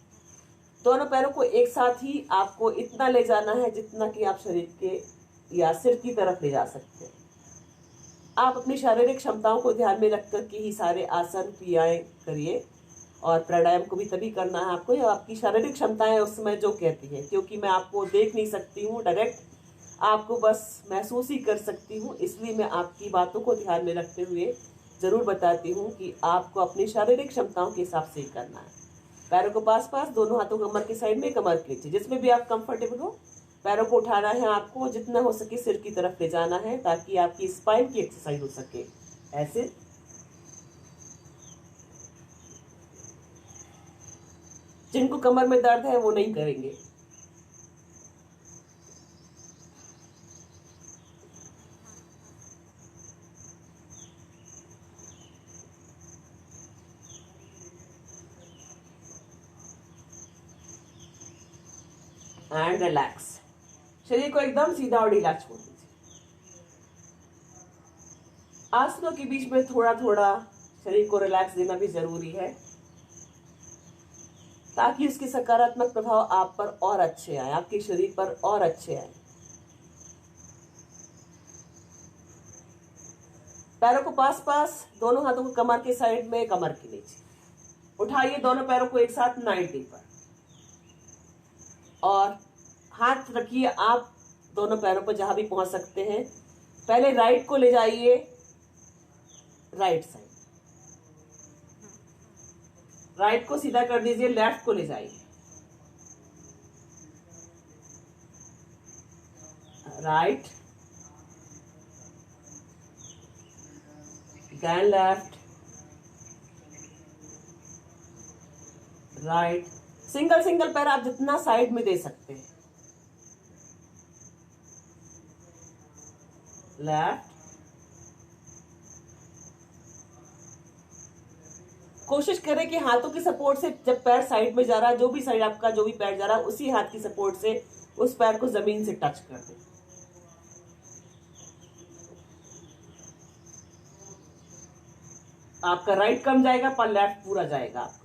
दोनों पैरों को एक साथ ही आपको इतना ले जाना है जितना कि आप शरीर के या सिर की तरफ ले जा सकते हैं। आप अपनी शारीरिक क्षमताओं को ध्यान में रख कर के ही सारे आसन क्रियाएं करिए और प्राणायाम को भी तभी करना है आपको, या आपकी शारीरिक क्षमताएं उस समय जो कहती हैं, क्योंकि मैं आपको देख नहीं सकती हूँ डायरेक्ट, आपको बस महसूस ही कर सकती हूँ। इसलिए मैं आपकी बातों को ध्यान में रखते हुए जरूर बताती हूँ कि आपको अपनी शारीरिक क्षमताओं के हिसाब से ही करना है। पैरों को पास पास, दोनों हाथों कमर के साइड में, कमर के नीचे, जिसमें भी आप कंफर्टेबल हो। पैरों को उठाना है आपको, जितना हो सके सिर की तरफ ले जाना है ताकि आपकी स्पाइन की एक्सरसाइज हो सके। ऐसे जिनको कमर में दर्द है वो नहीं करेंगे। एंड रिलैक्स, शरीर को एकदम सीधा और ढीला छोड़ दीजिए। आसनों के बीच में थोड़ा थोड़ा शरीर को रिलैक्स देना भी जरूरी है ताकि उसके सकारात्मक प्रभाव आप पर और अच्छे आए, आपके शरीर पर और अच्छे आए। पैरों को पास पास, दोनों हाथों को कमर के साइड में, कमर के नीचे, उठाइए दोनों पैरों को एक साथ 90 पर और हाथ रखिए आप दोनों पैरों पर जहां भी पहुंच सकते हैं। पहले राइट को ले जाइए, राइट साइड, राइट को सीधा कर दीजिए, लेफ्ट को ले जाइए, right then left, right. Single single पैर आप जितना साइड में दे सकते हैं, लेफ्ट। कोशिश करें कि हाथों की सपोर्ट से जब पैर साइड में जा रहा है, जो भी साइड आपका जो भी पैर जा रहा है, उसी हाथ की सपोर्ट से उस पैर को जमीन से टच कर दें। आपका राइट कम जाएगा पर लेफ्ट पूरा जाएगा आपका।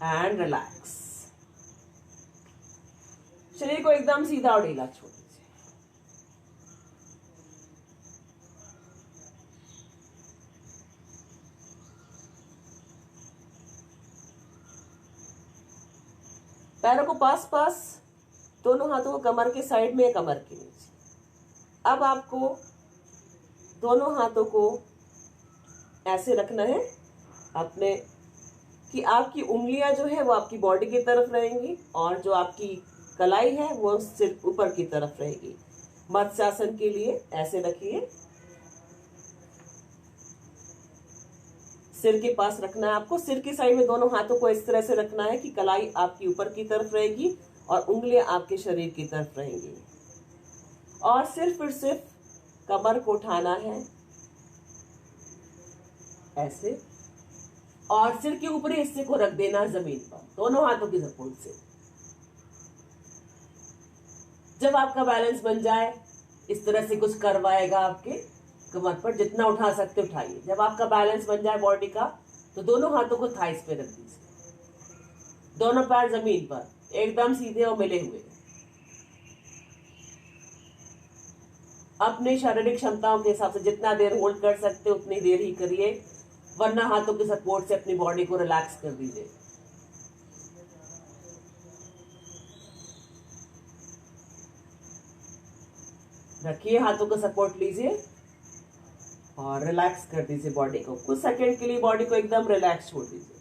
एंड रिलैक्स, शरीर को एकदम सीधा और ढीला छोड़ दीजिए। पैरों को पास पास, दोनों हाथों को कमर के साइड में, कमर के नीचे। अब आपको दोनों हाथों को ऐसे रखना है अपने, कि आपकी उंगलियां जो है वो आपकी बॉडी की तरफ रहेंगी और जो आपकी कलाई है वो सिर्फ ऊपर की तरफ रहेगी। मत्स्यासन के लिए ऐसे रखिए, सिर के पास रखना है आपको। सिर की साइड में दोनों हाथों को इस तरह से रखना है कि कलाई आपकी ऊपर की तरफ रहेगी और उंगलियां आपके शरीर की तरफ रहेंगी। और सिर्फ और सिर्फ कमर को उठाना है ऐसे, और सिर के ऊपरी हिस्से को रख देना है जमीन पर दोनों हाथों की सपोर्ट से। जब आपका बैलेंस बन जाए, इस तरह से कुछ कर्व आएगा आपके कमर पर, जितना उठा सकते उठाइए। जब आपका बैलेंस बन जाए बॉडी का, तो दोनों हाथों को थाइस पे रख दीजिए, दोनों पैर जमीन पर एकदम सीधे और मिले हुए। अपने शारीरिक क्षमताओं के हिसाब से जितना देर होल्ड कर सकते उतनी देर ही करिए, वरना हाथों के सपोर्ट से अपनी बॉडी को रिलैक्स कर दीजिए। रखिए, हाथों का सपोर्ट लीजिए और रिलैक्स कर दीजिए बॉडी को। कुछ सेकंड के लिए बॉडी को एकदम रिलैक्स छोड़ दीजिए।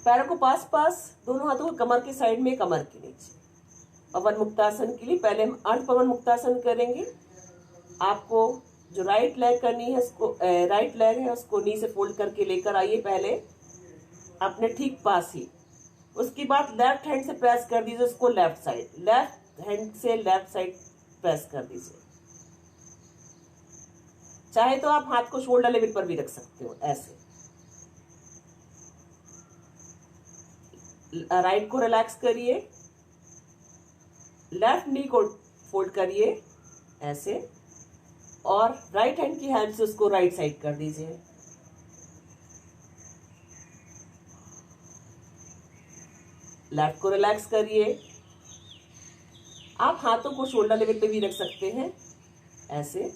पैरों को पास पास, दोनों हाथों को कमर की साइड में, कमर के नीचे। पवन मुक्तासन के लिए पहले हम अर्ध पवन मुक्तासन करेंगे। आपको जो राइट लेग करनी है उसको, राइट लेग है उसको नी से फोल्ड करके लेकर आइए पहले अपने ठीक पास ही। उसके बाद लेफ्ट हैंड से प्रेस कर दीजिए उसको लेफ्ट साइड, लेफ्ट हैंड से लेफ्ट साइड प्रेस कर दीजिए। चाहे तो आप हाथ को शोल्डर लेवल पर भी रख सकते हो ऐसे। राइट को रिलैक्स करिए, लेफ्ट नी को फोल्ड करिए ऐसे, और राइट हैंड की हेल्प से उसको राइट साइड कर दीजिए। लेफ्ट को रिलैक्स करिए। आप हाथों को शोल्डर लेवल पे भी रख सकते हैं ऐसे।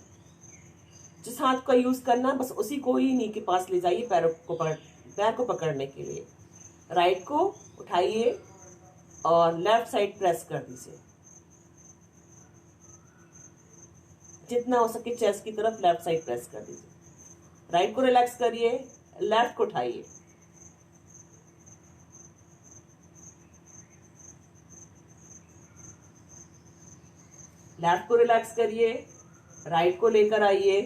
जिस हाथ का यूज करना बस उसी को ही नी के पास ले जाइए, पैर को पकड़ने के लिए। राइट को उठाइए और लेफ्ट साइड प्रेस कर दीजिए, जितना हो सके चेस्ट की तरफ लेफ्ट साइड प्रेस कर दीजिए। राइट को रिलैक्स करिए, लेफ्ट को उठाइए, लेफ्ट को रिलैक्स करिए, राइट को लेकर आइए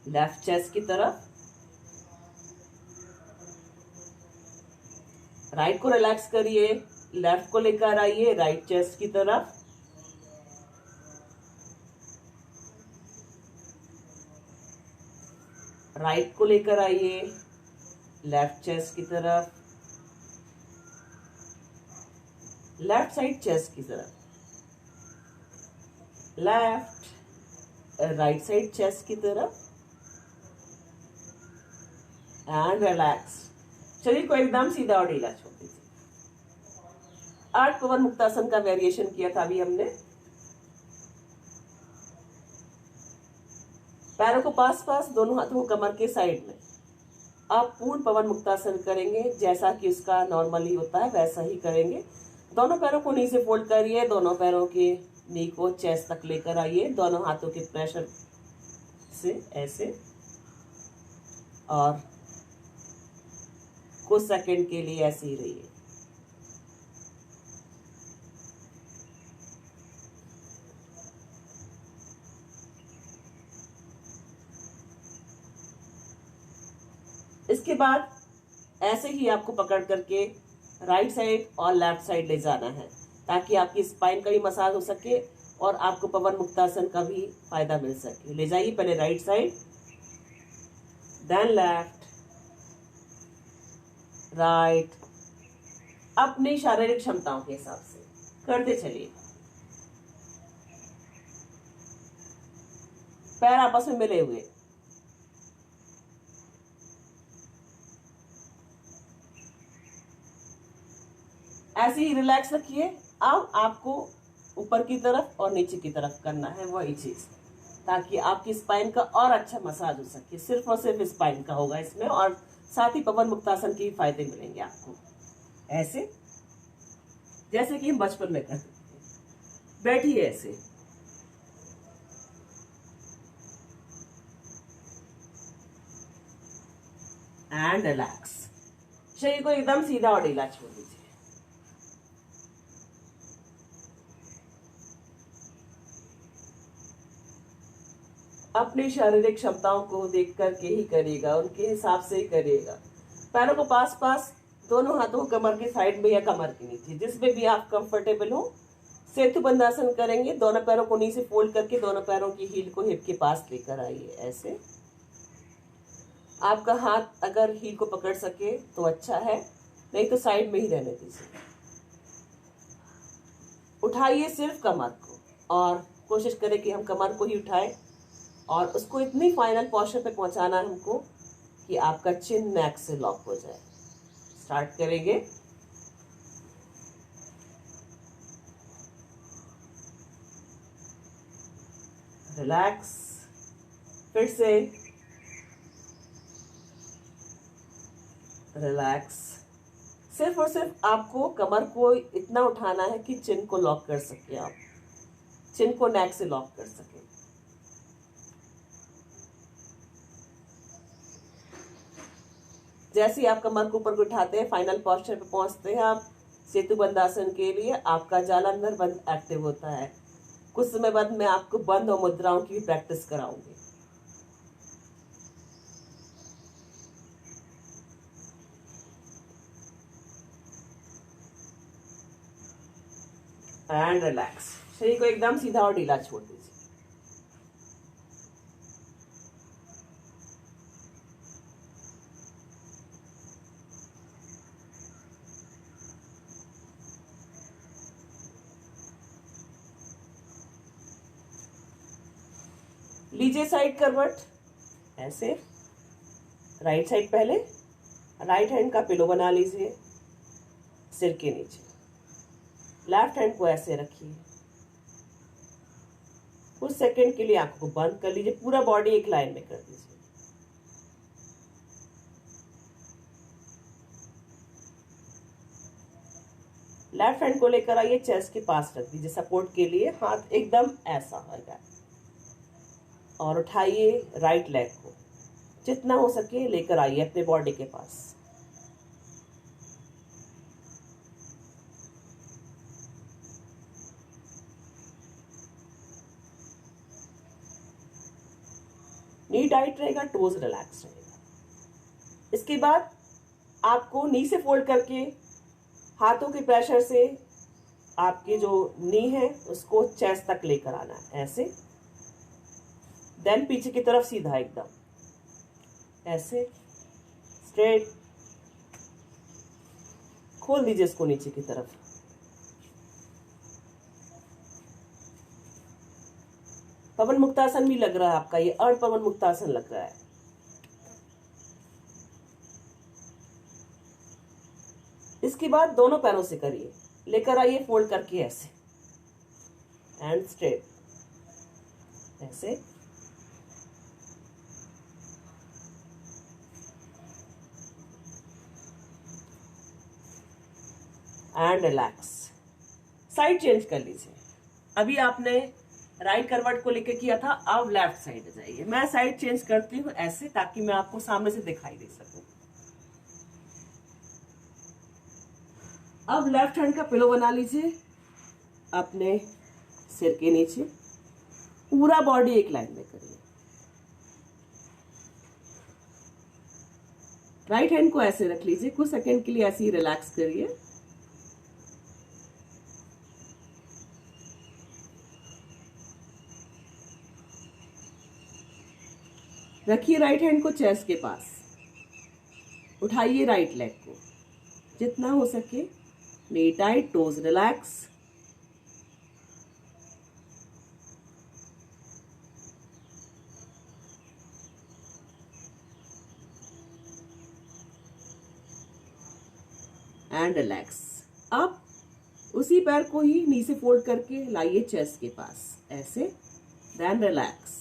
लेफ्ट चेस्ट की तरफ, राइट को रिलैक्स करिए, लेफ्ट को लेकर आइए राइट चेस्ट की तरफ, राइट को लेकर आइए लेफ्ट चेस्ट की तरफ, लेफ्ट साइड चेस्ट की तरफ, लेफ्ट राइट साइड चेस्ट की तरफ, एंड रिलैक्स। शरीर को एकदम सीधा और ढीला छोड़ दीजिए। 8 पवन मुक्तासन का वेरिएशन किया था अभी हमने। पैरों को पास पास, दोनों हाथों को कमर के साइड में। आप पूर्ण पवन मुक्तासन करेंगे, जैसा कि उसका नॉर्मली होता है वैसा ही करेंगे। दोनों पैरों को नी से फोल्ड करिए, दोनों पैरों के नी को चेस्ट तक लेकर आइए दोनों हाथों के प्रेशर से ऐसे, और कुछ सेकंड के लिए ऐसे ही रहिए। इसके बाद ऐसे ही आपको पकड़ करके राइट साइड और लेफ्ट साइड ले जाना है, ताकि आपकी स्पाइन का भी मसाज हो सके और आपको पवन मुक्तासन का भी फायदा मिल सके। ले जाइए पहले right side, then left, right, अपनी शारीरिक क्षमताओं के हिसाब से करते चलिए। पैर आपस में मिले हुए, ऐसे ही रिलैक्स रखिए। अब आपको ऊपर की तरफ और नीचे की तरफ करना है वही चीज, ताकि आपकी स्पाइन का और अच्छा मसाज हो सके। सिर्फ और सिर्फ स्पाइन का होगा इसमें, और साथ ही पवन मुक्तासन के फायदे मिलेंगे आपको। ऐसे जैसे कि हम बचपन में करते थे। बैठिए ऐसे, एंड रिलैक्स। शरीर को एकदम सीधा और ढीला छोड़ दीजिए। अपनी शारीरिक क्षमताओं को देख करके ही करिएगा, उनके हिसाब से ही करिएगा। पैरों को पास पास, दोनों हाथों को कमर के साइड में या कमर के नीचे, जिसमें भी आप कंफर्टेबल हो। सेतु बंधासन करेंगे। दोनों पैरों को नीचे फोल्ड करके दोनों पैरों की हील को हिप के पास लेकर आइए। ऐसे आपका हाथ अगर हील को पकड़ सके तो अच्छा है, नहीं तो साइड में ही रहने दीजिए। उठाइए सिर्फ कमर को, और कोशिश करें कि हम कमर को ही उठाएं, और उसको इतनी फाइनल पोस्चर पे पहुंचाना है हमको कि आपका चिन नेक से लॉक हो जाए। स्टार्ट करेंगे। रिलैक्स। फिर से रिलैक्स। सिर्फ और सिर्फ आपको कमर को इतना उठाना है कि चिन को लॉक कर सके, आप चिन को नेक से लॉक कर सके। जैसे ही आप कमर को ऊपर उठाते हैं, फाइनल पोस्चर पे पहुंचते हैं आप सेतु बंधासन के लिए, आपका जालंधर बंद एक्टिव होता है। कुछ समय बाद मैं आपको बंद और मुद्राओं की भी प्रैक्टिस कराऊंगी। And relax. शरीर को एकदम सीधा और ढीला छोड़ दीजिए। लीजिए साइड करवट। ऐसे राइट साइड पहले, राइट हैंड का पिलो बना लीजिए सिर के नीचे। लेफ्ट हैंड को ऐसे रखिए। कुछ सेकंड के लिए आंखों को बंद कर लीजिए। पूरा बॉडी एक लाइन में कर दीजिए। लेफ्ट हैंड को लेकर आइए, चेस्ट के पास रख दीजिए सपोर्ट के लिए। हाथ एकदम ऐसा होगा, और उठाइए राइट लेग को, जितना हो सके लेकर आइए अपने बॉडी के पास। नी टाइट रहेगा, टोज रिलैक्स रहेगा। इसके बाद आपको नी से फोल्ड करके हाथों के प्रेशर से आपकी जो नी है उसको चेस्ट तक लेकर आना है। ऐसे देन पीछे की तरफ सीधा एकदम ऐसे स्ट्रेट। खोल दीजिए इसको नीचे की तरफ। पवन मुक्तासन भी लग रहा है आपका, ये अर्ध पवन मुक्तासन लग रहा है। इसके बाद दोनों पैरों से करिए, लेकर आइए फोल्ड करके ऐसे एंड स्ट्रेट ऐसे। And relax. साइड चेंज कर लीजिए। अभी आपने राइट करवट को लेकर किया था, अब लेफ्ट साइड जाइए। मैं साइड चेंज करती हूँ ऐसे, ताकि मैं आपको सामने से दिखाई दे सकूं। अब लेफ्ट हैंड का पिलो बना लीजिए अपने सिर के नीचे। पूरा बॉडी एक लाइन में करिए। राइट हैंड को ऐसे रख लीजिए। कुछ सेकंड के लिए ऐसे ही रिलैक्स करिए। रखिए राइट हैंड को चेस्ट के पास। उठाइए राइट लेग को, जितना हो सके। Knee tight, toes relax. And relax. अब उसी पैर को ही नी से फोल्ड करके लाइए चेस्ट के पास ऐसे। देन रिलैक्स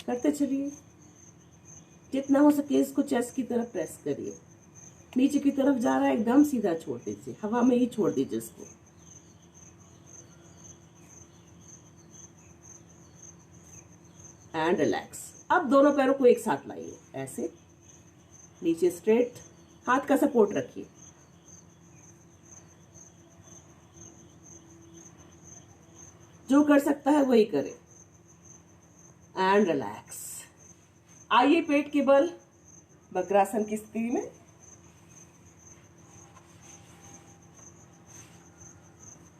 करते चलिए। जितना हो सके इसको चेस्ट की तरफ प्रेस करिए। नीचे की तरफ जा रहा है, एकदम सीधा छोड़ दीजिए, हवा में ही छोड़ दीजिए इसको। And relax. अब दोनों पैरों को एक साथ लाइए, ऐसे नीचे स्ट्रेट, हाथ का सपोर्ट रखिए। जो कर सकता है वही करे। And relax. आइए पेट के बल वक्रासन की स्थिति में।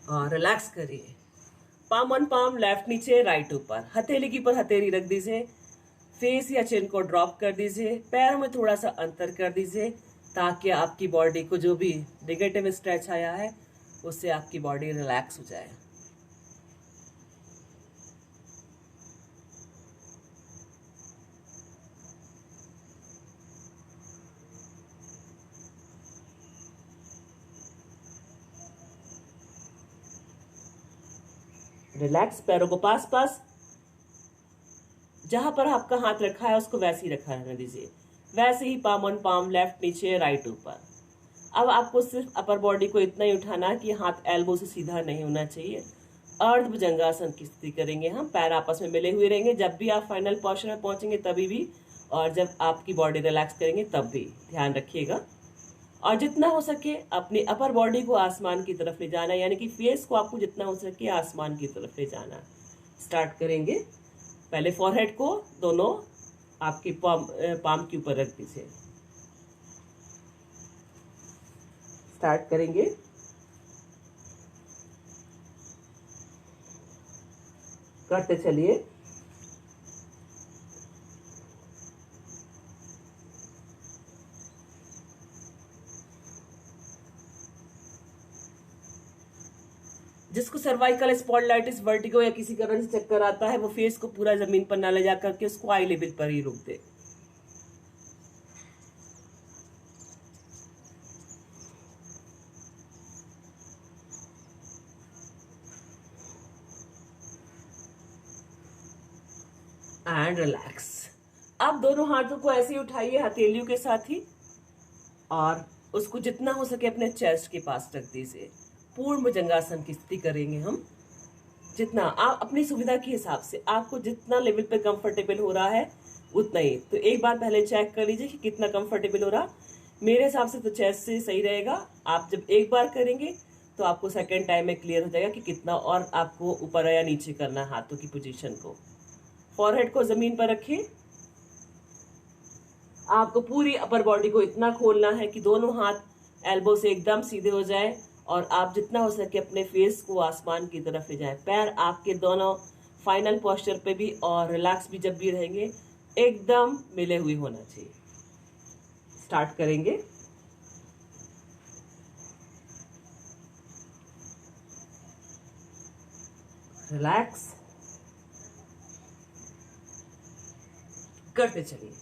और रिलैक्स करिए। पाम ऑन पाम, लेफ्ट नीचे राइट ऊपर, हथेली की पर हथेली रख दीजिए। फेस या चिन को ड्रॉप कर दीजिए, पैरों में थोड़ा सा अंतर कर दीजिए ताकि आपकी बॉडी को जो भी नेगेटिव स्ट्रेच आया है उससे आपकी बॉडी रिलैक्स हो जाए। रिलैक्स। पैरों को पास पास, जहां पर आपका हाथ रखा है उसको वैसे ही रखा रहने दीजिए। वैसे ही पाम ऑन पाम, लेफ्ट नीचे राइट ऊपर। अब आपको सिर्फ अपर बॉडी को इतना ही उठाना है कि हाथ एल्बो से सीधा नहीं होना चाहिए। अर्ध भुजंगासन की स्थिति करेंगे हम, पैर आपस में मिले हुए रहेंगे। जब भी आप फाइनल पोस्चर में पहुंचेंगे तभी भी, और जब आपकी बॉडी रिलैक्स करेंगे तब भी ध्यान रखिएगा। और जितना हो सके अपनी अपर बॉडी को आसमान की तरफ ले जाना, यानी कि फेस को आपको जितना हो सके आसमान की तरफ ले जाना। स्टार्ट करेंगे। पहले फॉरहेड को दोनों आपकी पाम के ऊपर रख दीजिए। स्टार्ट करेंगे। करते चलिए। जिसको सर्वाइकल स्पॉन्डिलाइटिस, वर्टिगो या किसी कारण से चक्कर आता है वो फेस को पूरा जमीन पर ना ले जा करके उसको आई लेवल पर ही रोक दे। And relax. अब दोनों हाथों को ऐसे ही उठाइए हथेलियों के साथ ही, और उसको जितना हो सके अपने चेस्ट के पास रख दीजिए। पूर्ण भुजंगासन की स्थिति करेंगे हम। जितना आप अपनी सुविधा के हिसाब से, आपको जितना लेवल पे कंफर्टेबल हो रहा है उतना ही। तो एक बार पहले चेक कर लीजिए कि कितना कंफर्टेबल हो रहा। मेरे हिसाब से तो चेस्ट से सही रहेगा। आप जब एक बार करेंगे तो आपको सेकेंड टाइम में क्लियर हो जाएगा कि कितना और आपको ऊपर या नीचे करना है हाथों की पोजीशन को। फॉरहेड को जमीन पर रखिए। आपको पूरी अपर बॉडी को इतना खोलना है कि दोनों हाथ एल्बो से एकदम सीधे हो जाए, और आप जितना हो सके अपने फेस को आसमान की तरफ ले जाएं। पैर आपके दोनों फाइनल पोस्चर पे भी और रिलैक्स भी जब भी रहेंगे एकदम मिले हुए होना चाहिए। स्टार्ट करेंगे। रिलैक्स करते चलिए।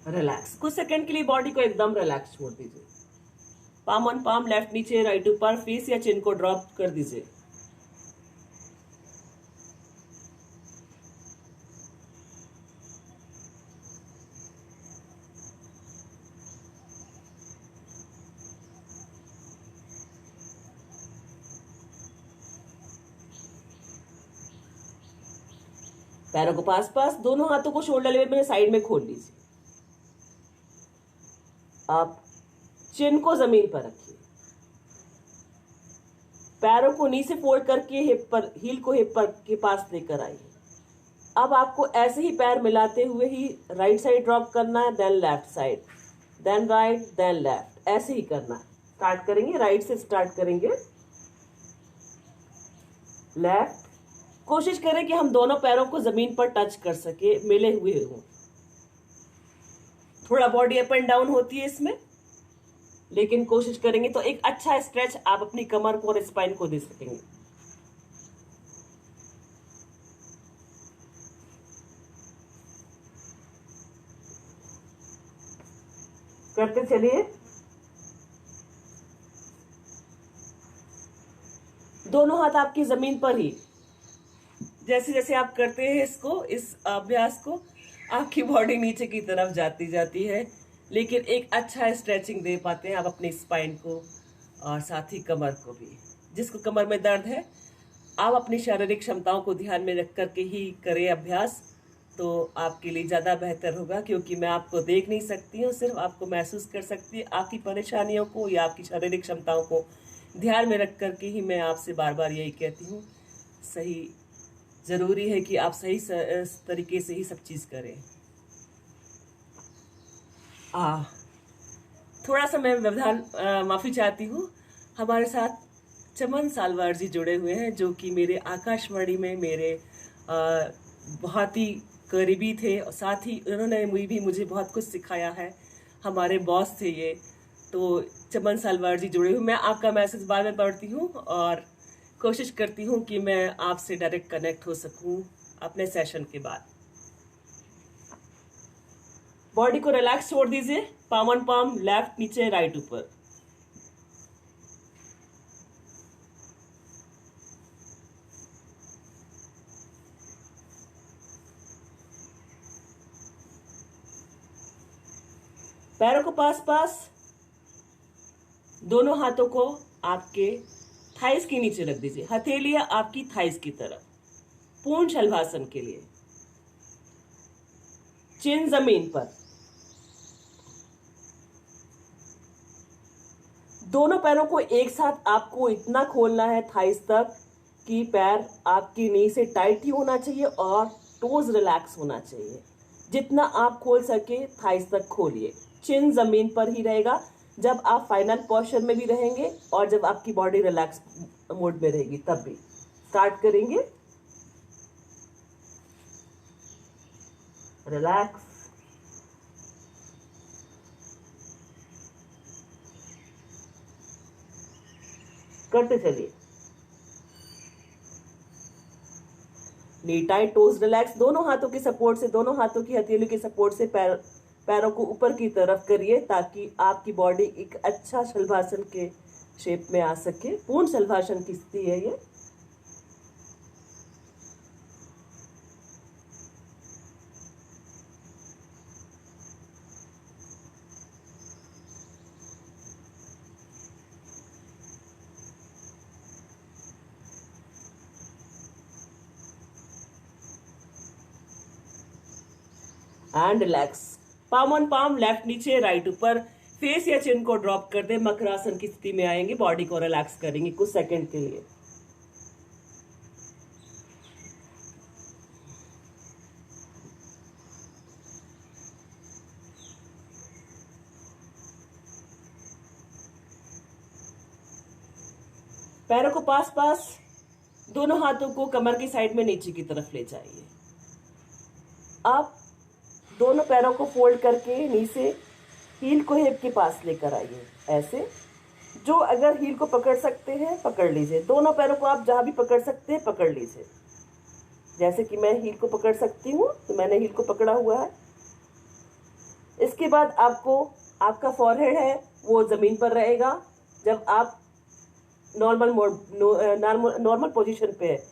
रिलैक्स। कुछ सेकंड के लिए बॉडी को एकदम रिलैक्स छोड़ दीजिए। पाम ऑन पाम, लेफ्ट नीचे राइट ऊपर, फेस या चिन को ड्रॉप कर दीजिए। पैरों को पास पास, दोनों हाथों को शोल्डर लेवल में साइड में खोल लीजिए। आप चिन को जमीन पर रखिए। पैरों को नीचे फोल्ड करके हिप पर, हील को हिप पर के पास लेकर आइए। अब आपको ऐसे ही पैर मिलाते हुए ही राइट साइड ड्रॉप करना है, then left side, then right, then left, ऐसे ही करना है। स्टार्ट करेंगे, राइट से स्टार्ट करेंगे। लेफ्ट। कोशिश करें कि हम दोनों पैरों को जमीन पर टच कर सके, मिले हुए हों। थोड़ा बॉडी अप एंड डाउन होती है इसमें, लेकिन कोशिश करेंगे तो एक अच्छा स्ट्रेच आप अपनी कमर को और स्पाइन को दे सकेंगे। करते चलिए। दोनों हाथ आपकी जमीन पर ही। जैसे जैसे आप करते हैं इस अभ्यास को, आपकी बॉडी नीचे की तरफ जाती जाती है, लेकिन एक अच्छा स्ट्रेचिंग दे पाते हैं आप अपनी स्पाइन को और साथ ही कमर को भी। जिसको कमर में दर्द है, आप अपनी शारीरिक क्षमताओं को ध्यान में रख करके ही करें अभ्यास, तो आपके लिए ज़्यादा बेहतर होगा। क्योंकि मैं आपको देख नहीं सकती हूँ, सिर्फ आपको महसूस कर सकती हूँ। आपकी परेशानियों को या आपकी शारीरिक क्षमताओं को ध्यान में रख करके ही मैं आपसे बार बार यही कहती हूँ, सही ज़रूरी है कि आप सही तरीके से ही सब चीज़ करें। थोड़ा सा मैं व्यवधान माफ़ी चाहती हूँ। हमारे साथ चमन सालवार जी जुड़े हुए हैं, जो कि मेरे आकाशवाणी में मेरे बहुत ही करीबी थे, और साथ ही उन्होंने मुझे बहुत कुछ सिखाया है। हमारे बॉस थे ये। तो चमन सालवार जी जुड़े हुए, मैं आपका मैसेज बाद में पढ़ती हूँ और कोशिश करती हूँ कि मैं आपसे डायरेक्ट कनेक्ट हो सकूँ अपने सेशन के बाद। बॉडी को रिलैक्स छोड़ दीजिए, पाम ऑन पाम, लेफ्ट नीचे राइट ऊपर। पैरों को पास पास, दोनों हाथों को आपके थाइस के नीचे रख दीजिए, हथेलियां आपकी थाइस की तरफ, पूर्ण शलभासन के लिए। चिन जमीन पर, दोनों पैरों को एक साथ आपको इतना खोलना है थाइस तक कि पैर आपकी नी से टाइट ही होना चाहिए और टोज रिलैक्स होना चाहिए। जितना आप खोल सके थाइस तक खोलिए। चिन जमीन पर ही रहेगा जब आप फाइनल पोस्चर में भी रहेंगे और जब आपकी बॉडी रिलैक्स मोड में रहेगी तब भी। स्टार्ट करेंगे। रिलैक्स, करते चलिए। नी टाइट, टोज रिलैक्स। दोनों हाथों की सपोर्ट से, दोनों हाथों की हथेलियों की सपोर्ट से पैरों को ऊपर की तरफ करिए, ताकि आपकी बॉडी एक अच्छा शलभासन के शेप में आ सके। पूर्ण शलभासन की स्थिति है ये। And relax, palm on palm, left नीचे राइट ऊपर। फेस या चिन को ड्रॉप कर दे, मकरासन की स्थिति में आएंगे। बॉडी को रिलैक्स करेंगे कुछ सेकंड के लिए। पैरों को पास पास, दोनों हाथों को कमर की साइड में नीचे की तरफ ले जाइए। आप दोनों पैरों को फोल्ड करके नी से हील को हिप के पास लेकर आइए, ऐसे। जो अगर हील को पकड़ सकते हैं पकड़ लीजिए। दोनों पैरों को आप जहां भी पकड़ सकते हैं पकड़ लीजिए। जैसे कि मैं हील को पकड़ सकती हूँ, तो मैंने हील को पकड़ा हुआ है। इसके बाद आपको, आपका फॉरहेड है वो जमीन पर रहेगा जब आप नॉर्मल पोजीशन पे है।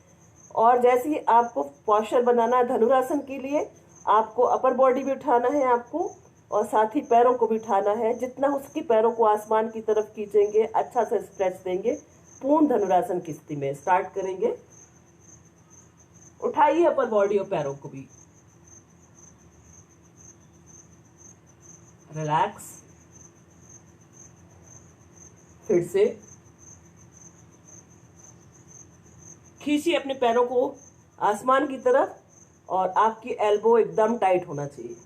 और जैसे ही आपको पोस्चर बनाना है धनुरासन के लिए, आपको अपर बॉडी भी उठाना है आपको, और साथ ही पैरों को भी उठाना है। जितना हो सके पैरों को आसमान की तरफ खींचेंगे, अच्छा से स्ट्रेच देंगे। पूर्ण धनुरासन की स्थिति में स्टार्ट करेंगे। उठाइए अपर बॉडी और पैरों को भी। रिलैक्स, फिर से खींचिए अपने पैरों को आसमान की तरफ, और आपकी एल्बो एकदम टाइट होना चाहिए।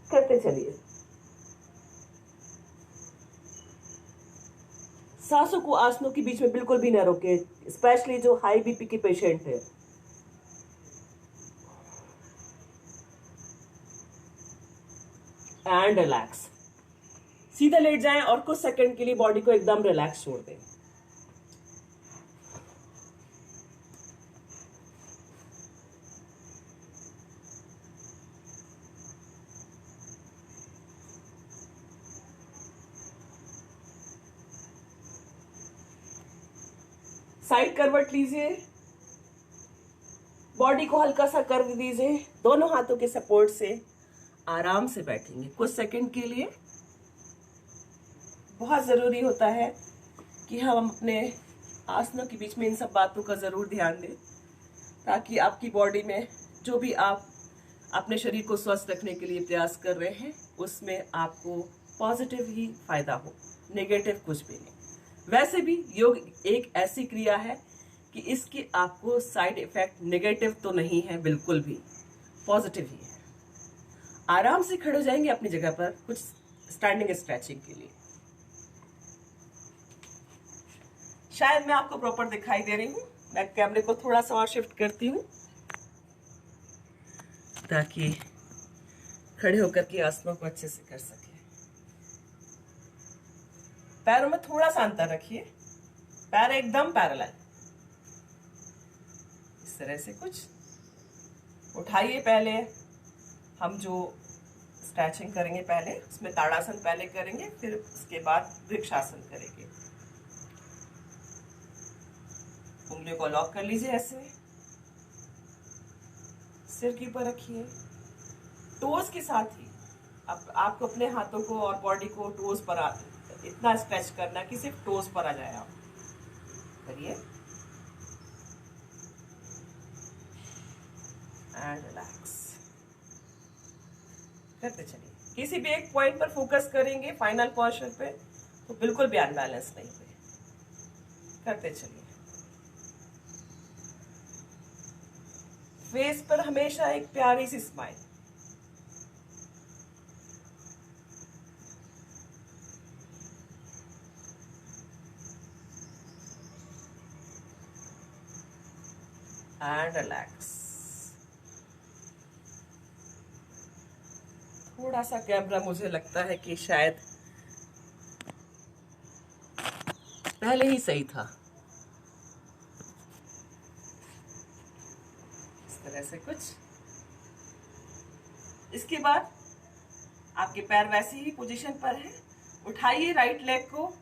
करते चलिए। सांसों को आसनों के बीच में बिल्कुल भी न रोके, स्पेशली जो हाई बीपी के पेशेंट है। एंड रिलैक्स, सीधा लेट जाएं और कुछ सेकंड के लिए बॉडी को एकदम रिलैक्स छोड़ दें। साइड करवट लीजिए, बॉडी को हल्का सा कर्व दीजिए, दोनों हाथों के सपोर्ट से आराम से बैठेंगे कुछ सेकंड के लिए। बहुत जरूरी होता है कि हम अपने आसनों के बीच में इन सब बातों का जरूर ध्यान दें, ताकि आपकी बॉडी में जो भी आप अपने शरीर को स्वस्थ रखने के लिए प्रयास कर रहे हैं उसमें आपको पॉजिटिव ही फायदा हो, नेगेटिव कुछ भी नहीं। वैसे भी योग एक ऐसी क्रिया है कि इसकी आपको साइड इफेक्ट नेगेटिव तो नहीं है, बिल्कुल भी पॉजिटिव ही है। आराम से खड़े हो जाएंगे अपनी जगह पर कुछ स्टैंडिंग स्ट्रेचिंग के लिए। शायद मैं आपको प्रॉपर दिखाई दे रही हूं, मैं कैमरे को थोड़ा सा और शिफ्ट करती हूं ताकि खड़े होकर के आसनों को अच्छे से कर सके। पैरों में थोड़ा सा अंतर रखिए, पैर एकदम पैरेलल, इस तरह से कुछ उठाइए। पहले हम जो स्ट्रेचिंग करेंगे पहले उसमें ताड़ासन पहले करेंगे, फिर उसके बाद वृक्षासन करेंगे। उंगलियों को लॉक कर लीजिए, ऐसे सिर के ऊपर रखिए, टोज के साथ ही अब आपको अपने हाथों को और बॉडी को टोज पर इतना स्ट्रेच करना कि सिर्फ टोज पर आ जाए। आप करिए एंड रिलैक्स करते चलिए। किसी भी एक पॉइंट पर फोकस करेंगे फाइनल पोस्चर पे तो बिल्कुल भी अनबैलेंस नहीं हुए। करते चलिए। फेस पर हमेशा एक प्यारी सी स्माइल, एंड रिलैक्स। थोड़ा सा कैमरा मुझे लगता है कि शायद पहले ही सही था। इस तरह से कुछ। इसके बाद आपके पैर वैसे ही पोजीशन पर है, उठाइए राइट लेग को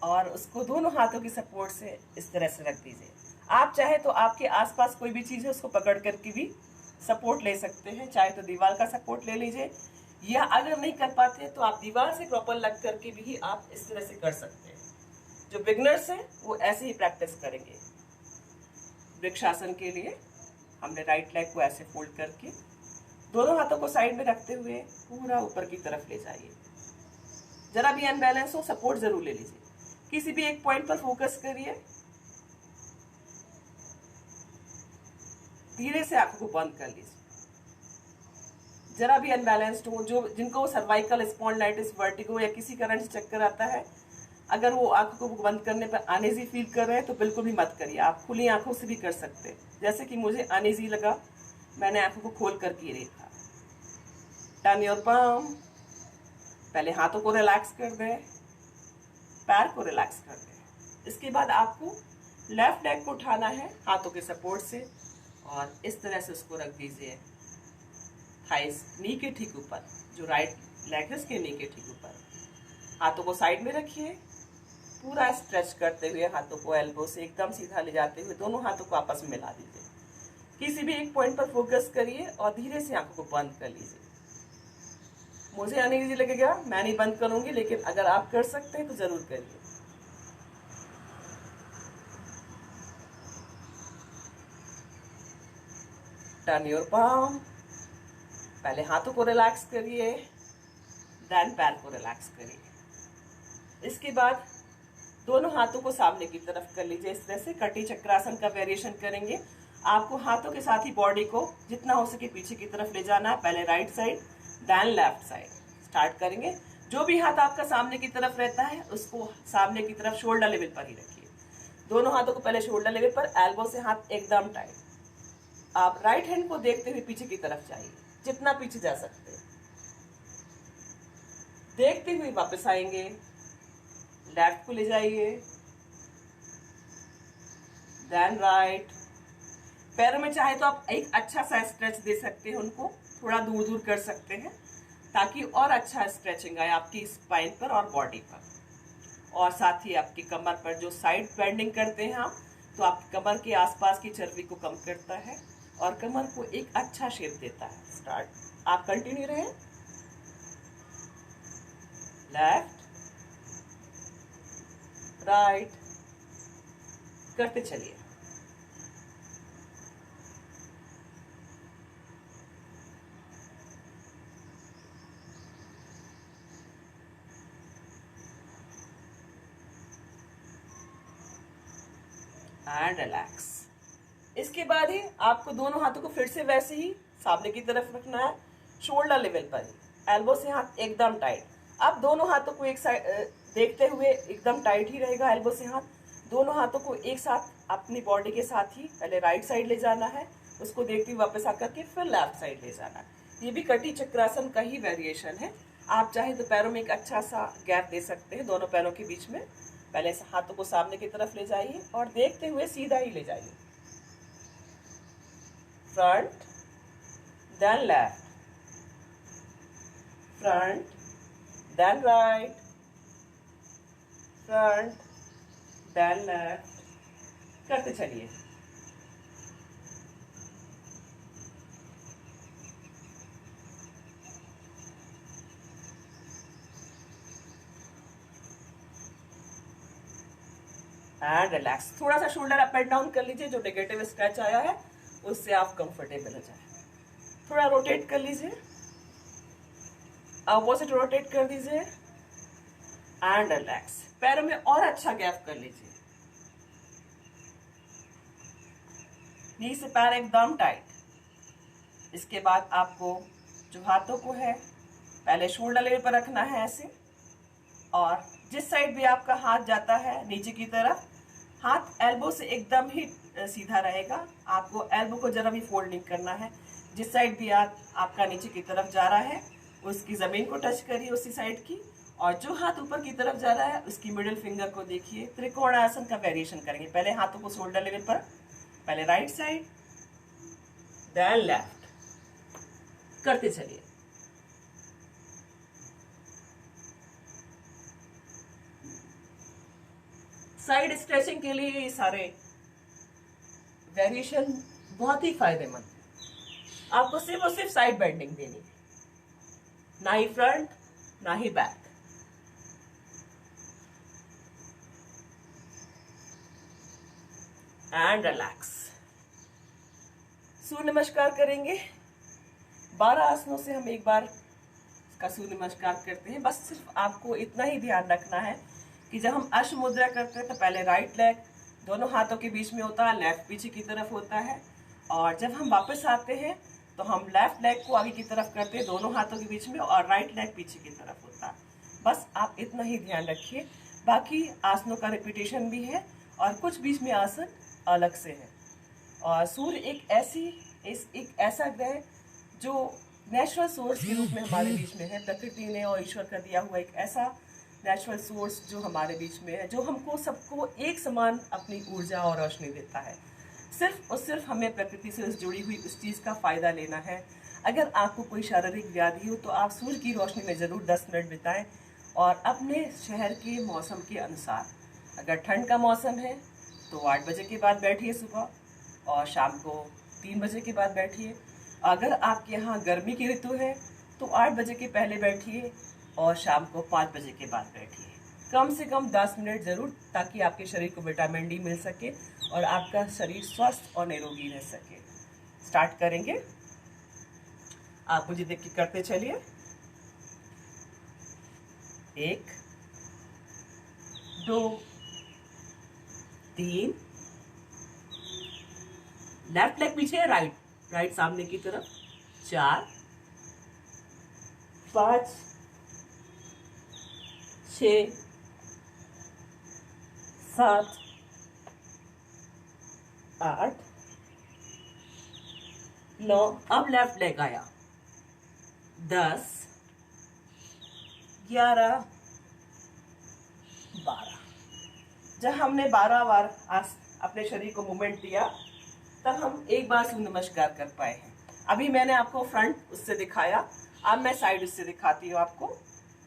और उसको दोनों हाथों की सपोर्ट से इस तरह से रख दीजिए। आप चाहे तो आपके आसपास कोई भी चीज है उसको पकड़ करके भी सपोर्ट ले सकते हैं, चाहे तो दीवार का सपोर्ट ले लीजिए, या अगर नहीं कर पाते तो आप दीवार से प्रॉपर लग करके भी आप इस तरह से कर सकते हैं। जो बिगनर्स हैं वो ऐसे ही प्रैक्टिस करेंगे। वृक्षासन के लिए हमने राइट लेग को ऐसे फोल्ड करके दोनों हाथों को साइड में रखते हुए पूरा ऊपर की तरफ ले जाइए। जरा भी अनबैलेंस हो सपोर्ट जरूर ले लीजिए। किसी भी एक पॉइंट पर फोकस करिए, धीरे से आंखों को बंद कर लीजिए। जरा भी अनबैलेंस्ड हो, जो जिनको सर्वाइकल स्पॉन्डिलाइटिस, वर्टिगो या किसी कारण से चक्कर आता है, अगर वो आंखों को बंद करने पर अनईजी फील कर रहे हैं तो बिल्कुल भी मत करिए। आप खुली आंखों से भी कर सकते हैं। जैसे कि मुझे अनईजी लगा, मैंने आंखों को खोल करके देखा। Turn your palm. पहले हाथों को रिलैक्स कर दें, पैर को रिलैक्स कर दें। इसके बाद आपको लेफ्ट लेग को उठाना है हाथों के सपोर्ट से और इस तरह से उसको रख दीजिए थाइस नी के ठीक ऊपर। जो राइट लेग है उसके नी के ठीक ऊपर। हाथों को साइड में रखिए, पूरा स्ट्रेच करते हुए हाथों को एल्बो से एकदम सीधा ले जाते हुए दोनों हाथों को आपस में मिला दीजिए। किसी भी एक पॉइंट पर फोकस करिए और धीरे से आंखों को बंद कर लीजिए। मुझे अनईजी लगेगा, मैं नहीं बंद करूंगी, लेकिन अगर आप कर सकते हैं तो जरूर करिए। Turn your palm. पहले हाथों को रिलैक्स करिए, देन पैर को रिलैक्स करिए। इसके बाद दोनों हाथों को सामने की तरफ कर लीजिए। इस तरह से कटी चक्रासन का वेरिएशन करेंगे। आपको हाथों के साथ ही बॉडी को जितना हो सके पीछे की तरफ ले जाना है। पहले right side then left side start करेंगे। जो भी हाथ आपका सामने की तरफ रहता है उसको सामने की तरफ शोल्डर लेवल पर ही रखिए। दोनों हाथों को पहले शोल्डर लेवल पर, एल्बो से हाथ एकदम टाइट। आप राइट हैंड को देखते हुए पीछे की तरफ जाइए, जितना पीछे जा सकते हैं। देखते हुए वापस आएंगे, लेफ्ट को ले जाइए, देन राइट। पैरों में चाहे तो आप एक अच्छा सा स्ट्रेच दे सकते हैं, उनको थोड़ा दूर दूर कर सकते हैं ताकि और अच्छा स्ट्रेचिंग आए आपकी स्पाइन पर और बॉडी पर। और साथ ही आपकी कमर पर जो साइड बेंडिंग करते हैं आप, तो आपकी कमर के आसपास की चर्बी को कम करता है और कमर को एक अच्छा शेप देता है। स्टार्ट, आप कंटिन्यू रहे। लेफ्ट राइट करते चलिए। And relax. इसके बाद ही आपको दोनों हाथों को फिर से वैसे ही सामने की तरफ रखना है, शोल्डर लेवल पर ही, एल्बो से हाथ एकदम टाइट। आप दोनों हाथों को एक साइड देखते हुए, एकदम टाइट ही रहेगा एल्बो से हाथ। दोनों हाथों को एक साथ अपनी बॉडी के साथ ही पहले राइट साइड ले जाना है, उसको देखते हुए वापस आकर के फिर लेफ्ट साइड ले जाना है। ये भी कटी चक्रासन का ही वेरिएशन है। आप चाहे तो पैरों में एक अच्छा सा गैप दे सकते हैं दोनों पैरों के बीच में। पहले हाथों को सामने की तरफ ले जाइए और देखते हुए सीधा ही ले जाइए। Front then left, front then right, front then left करते चलिए। And relax. थोड़ा सा शोल्डर अप एंड डाउन कर लीजिए, जो नेगेटिव स्क्रैच आया है उससे आप कंफर्टेबल हो जाए। थोड़ा रोटेट कर लीजिए, अपोजिट रोटेट कर दीजिए एंड रिलैक्स। पैरों में और अच्छा गैप कर लीजिए, नी से पैर एकदम टाइट। इसके बाद आपको जो हाथों को है पहले शोल्डर लेवल पर रखना है ऐसे, और जिस साइड भी आपका हाथ जाता है नीचे की तरफ, हाथ एल्बो से एकदम ही सीधा रहेगा। आपको एल्बो को जरा भी फोल्ड नहीं करना है। जिस साइड भी आपका नीचे की तरफ जा रहा है उसकी जमीन को टच करिए उसी साइड की, और जो हाथ ऊपर की तरफ जा रहा है उसकी मिडिल फिंगर को देखिए। त्रिकोण आसन का वेरिएशन करेंगे। पहले हाथों को शोल्डर लेवल पर, पहले राइट साइड देन लेफ्ट करते चलिए। साइड स्ट्रेचिंग के लिए ये सारे वेरिएशन बहुत ही फायदेमंद है। आपको सिर्फ और सिर्फ साइड बेंडिंग देनी है, ना ही फ्रंट ना ही back. And relax. Surya Namaskar करेंगे। 12 आसनों से हम एक बार का सूर्य नमस्कार करते हैं। बस सिर्फ आपको इतना ही ध्यान रखना है कि जब हम अश्व मुद्रा करते हैं तो पहले राइट लेग दोनों हाथों के बीच में होता है, लेफ्ट पीछे की तरफ होता है, और जब हम वापस आते हैं तो हम लेफ्ट लेग को आगे की तरफ करते हैं दोनों हाथों के बीच में, और राइट लेग पीछे की तरफ होता है। बस आप इतना ही ध्यान रखिए। बाकी आसनों का रिपीटेशन भी है और कुछ बीच में आसन अलग से है। और सूर्य एक ऐसा ग्रह जो नेचुरल सोर्स के रूप में हमारे बीच में है। प्रकृति ने और ईश्वर का दिया हुआ एक ऐसा नेचुरल सोर्स जो हमारे बीच में है, जो हमको सबको एक समान अपनी ऊर्जा और रोशनी देता है। सिर्फ और सिर्फ हमें प्रकृति से जुड़ी हुई उस चीज़ का फायदा लेना है। अगर आपको कोई शारीरिक व्याधि हो तो आप सूर्य की रोशनी में ज़रूर 10 मिनट बिताएं, और अपने शहर के मौसम के अनुसार, अगर ठंड का मौसम है तो 8 बजे के बाद बैठिए सुबह, और शाम को 3 बजे के बाद बैठिए। अगर आपके यहाँ गर्मी की ऋतु है तो 8 बजे के पहले बैठिए और शाम को 5 बजे के बाद बैठिए। कम से कम 10 मिनट जरूर, ताकि आपके शरीर को विटामिन डी मिल सके और आपका शरीर स्वस्थ और निरोगी रह सके। स्टार्ट करेंगे, आप मुझे देख के करते चलिए। 1 2 3, लेफ्ट लेग पीछे, राइट सामने की तरफ, 4 5 6 7 8 9। अब लेफ्ट लेग आया, 10 11 12। जब हमने 12 बार अपने शरीर को मूवमेंट दिया तब हम एक बार सूर्य नमस्कार कर पाए हैं। अभी मैंने आपको फ्रंट उससे दिखाया, अब मैं साइड उससे दिखाती हूँ आपको।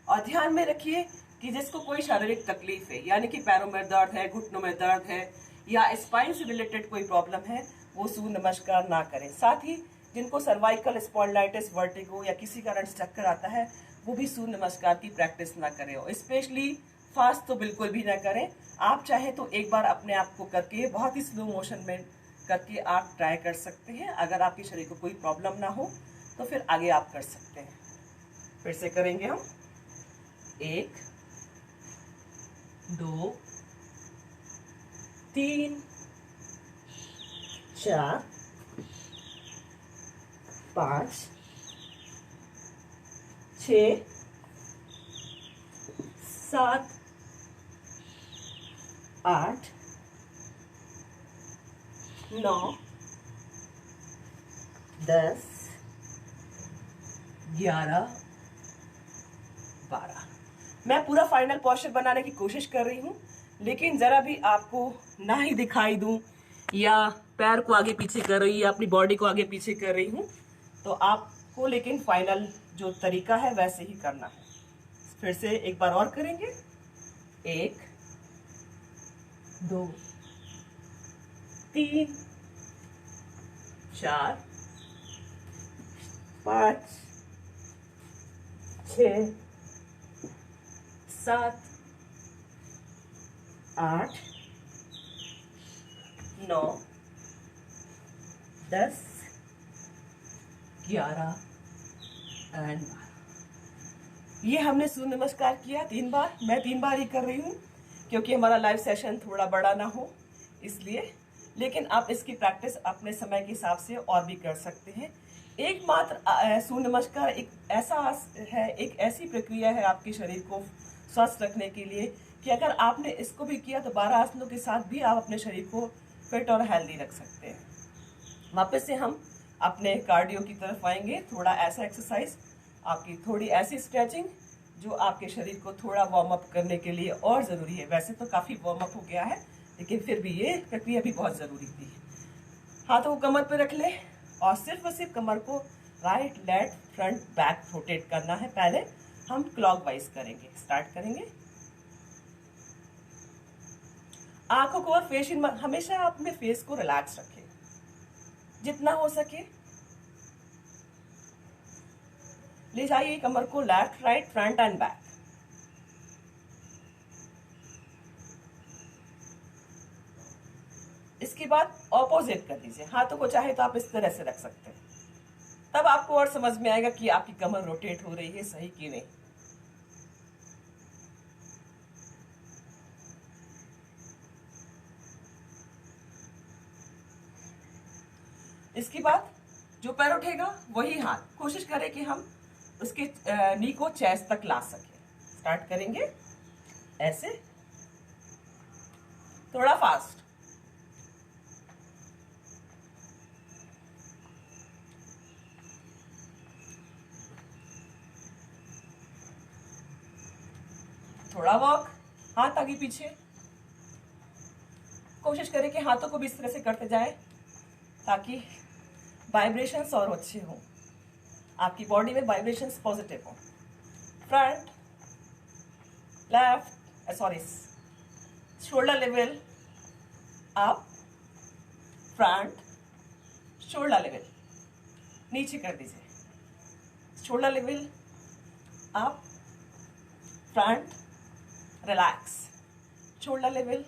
और ध्यान में रखिए कि जिसको कोई शारीरिक तकलीफ है, यानी कि पैरों में दर्द है, घुटनों में दर्द है, या स्पाइन से रिलेटेड कोई प्रॉब्लम है वो सूर्य नमस्कार ना करें। साथ ही जिनको सर्वाइकल स्पॉन्डिलाइटिस, वर्टिगो या किसी कारण चक्कर आता है वो भी सूर्य नमस्कार की प्रैक्टिस ना करें। और स्पेशली फास्ट तो बिल्कुल भी ना करें। आप चाहें तो एक बार अपने आप को करके बहुत ही स्लो मोशन में करके आप ट्राई कर सकते हैं। अगर आपके शरीर को कोई प्रॉब्लम ना हो तो फिर आगे आप कर सकते हैं। फिर से करेंगे हम। 1 2 3 4 5 6 7 8 9 10 11 12। मैं पूरा फाइनल पोस्चर बनाने की कोशिश कर रही हूँ, लेकिन जरा भी आपको ना ही दिखाई दूं या पैर को आगे पीछे कर रही या अपनी बॉडी को आगे पीछे कर रही हूँ तो आपको लेकिन फाइनल जो तरीका है वैसे ही करना है। फिर से एक बार और करेंगे। 1 2 3 4 5 6 7 8 9 10 11 एंड 12। ये हमने सूर्य नमस्कार किया 3 बार। मैं 3 बार ही कर रही हूँ क्योंकि हमारा लाइव सेशन थोड़ा बड़ा ना हो इसलिए, लेकिन आप इसकी प्रैक्टिस अपने समय के हिसाब से और भी कर सकते हैं। एकमात्र सूर्य नमस्कार एक ऐसा है, एक ऐसी प्रक्रिया है आपके शरीर को स्वस्थ रखने के लिए कि अगर आपने इसको भी किया तो 12 आसनों के साथ भी आप अपने शरीर को फिट और हेल्दी रख सकते हैं। वापस से हम अपने कार्डियो की तरफ आएंगे। थोड़ा ऐसा एक्सरसाइज, आपकी थोड़ी ऐसी स्ट्रेचिंग जो आपके शरीर को थोड़ा वार्म अप करने के लिए और ज़रूरी है। वैसे तो काफ़ी वार्म अप हो गया है, लेकिन फिर भी ये प्रक्रिया भी बहुत ज़रूरी थी। हाथों को कमर पे रख ले और सिर्फ और सिर्फ कमर को right, left, front, back rotate करना है। पहले हम क्लॉकवाइज करेंगे। स्टार्ट करेंगे। आंखों को और फेस, हमेशा आप अपने फेस को रिलैक्स रखें जितना हो सके। ले जाइए कमर को left, right, front end back. इसके बाद ऑपोजिट कर दीजिए। हाथों को चाहे तो आप इस तरह से रख सकते हैं, तब आपको और समझ में आएगा कि आपकी कमर रोटेट हो रही है सही कि नहीं। इसके बाद जो पैर उठेगा वही हाथ, कोशिश करें कि हम उसके नी को चेस्ट तक ला सके। स्टार्ट करेंगे ऐसे, थोड़ा फास्ट। थोड़ा वॉक, हाथ आगे पीछे। कोशिश करें कि हाथों को भी इस तरह से करते जाए ताकि वाइब्रेशंस और अच्छे हों, आपकी बॉडी में वाइब्रेशंस पॉजिटिव हो। Front, left, sorry, shoulder level up, front, shoulder level नीचे कर दीजिए। Shoulder level up, front, relax, shoulder level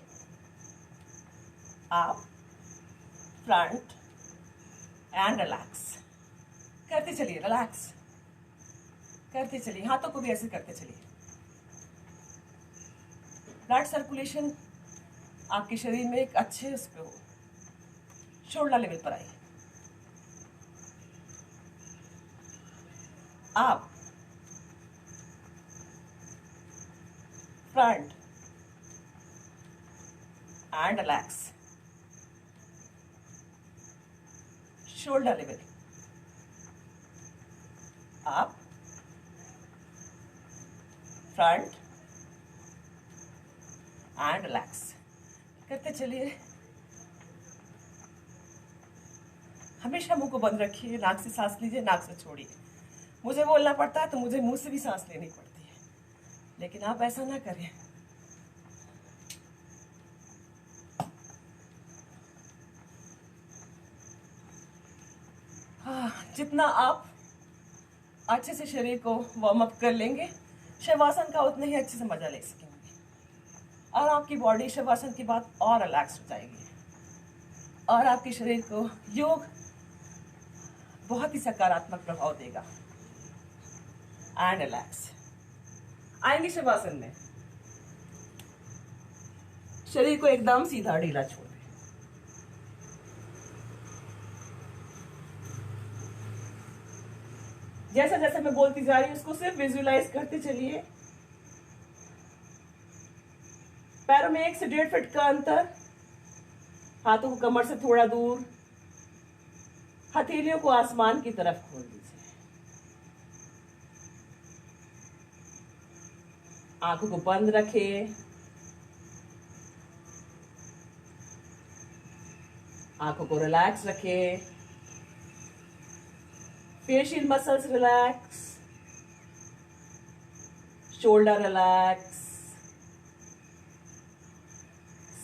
up, front end relax. करते चलिए, रिलैक्स करते चलिए। हाथों को भी ऐसे करते चलिए। ब्लड सर्कुलेशन आपके शरीर में एक अच्छे उस पे हो। शोल्डर लेवल पर आइए। आप front end relax, shoulder level up, front end relax. करते चलिए। हमेशा मुंह को बंद रखिए, नाक से सांस लीजिए, नाक से छोड़िए। मुझे बोलना पड़ता है तो मुझे मुंह से भी सांस लेनी पड़ती है, लेकिन आप ऐसा ना करें। जितना आप अच्छे से शरीर को वार्म अप कर लेंगे, शवासन का उतना ही अच्छे से मजा ले सकेंगे और आपकी बॉडी शवासन के बाद और रिलैक्स हो जाएगी और आपके शरीर को योग बहुत ही सकारात्मक प्रभाव देगा। एंड रिलैक्स आएंगे शवासन में, शरीर को एकदम सीधा ढीला छोड़ दें। जैसा जैसा मैं बोलती जा रही हूं उसको सिर्फ विजुअलाइज करते चलिए। पैरों में 1 से 1.5 फीट का अंतर, हाथों को कमर से थोड़ा दूर, हथेलियों को आसमान की तरफ खोल दीजिए। आंखों को बंद रखें, आंखों को रिलैक्स रखें, facial muscles relax, shoulder relax,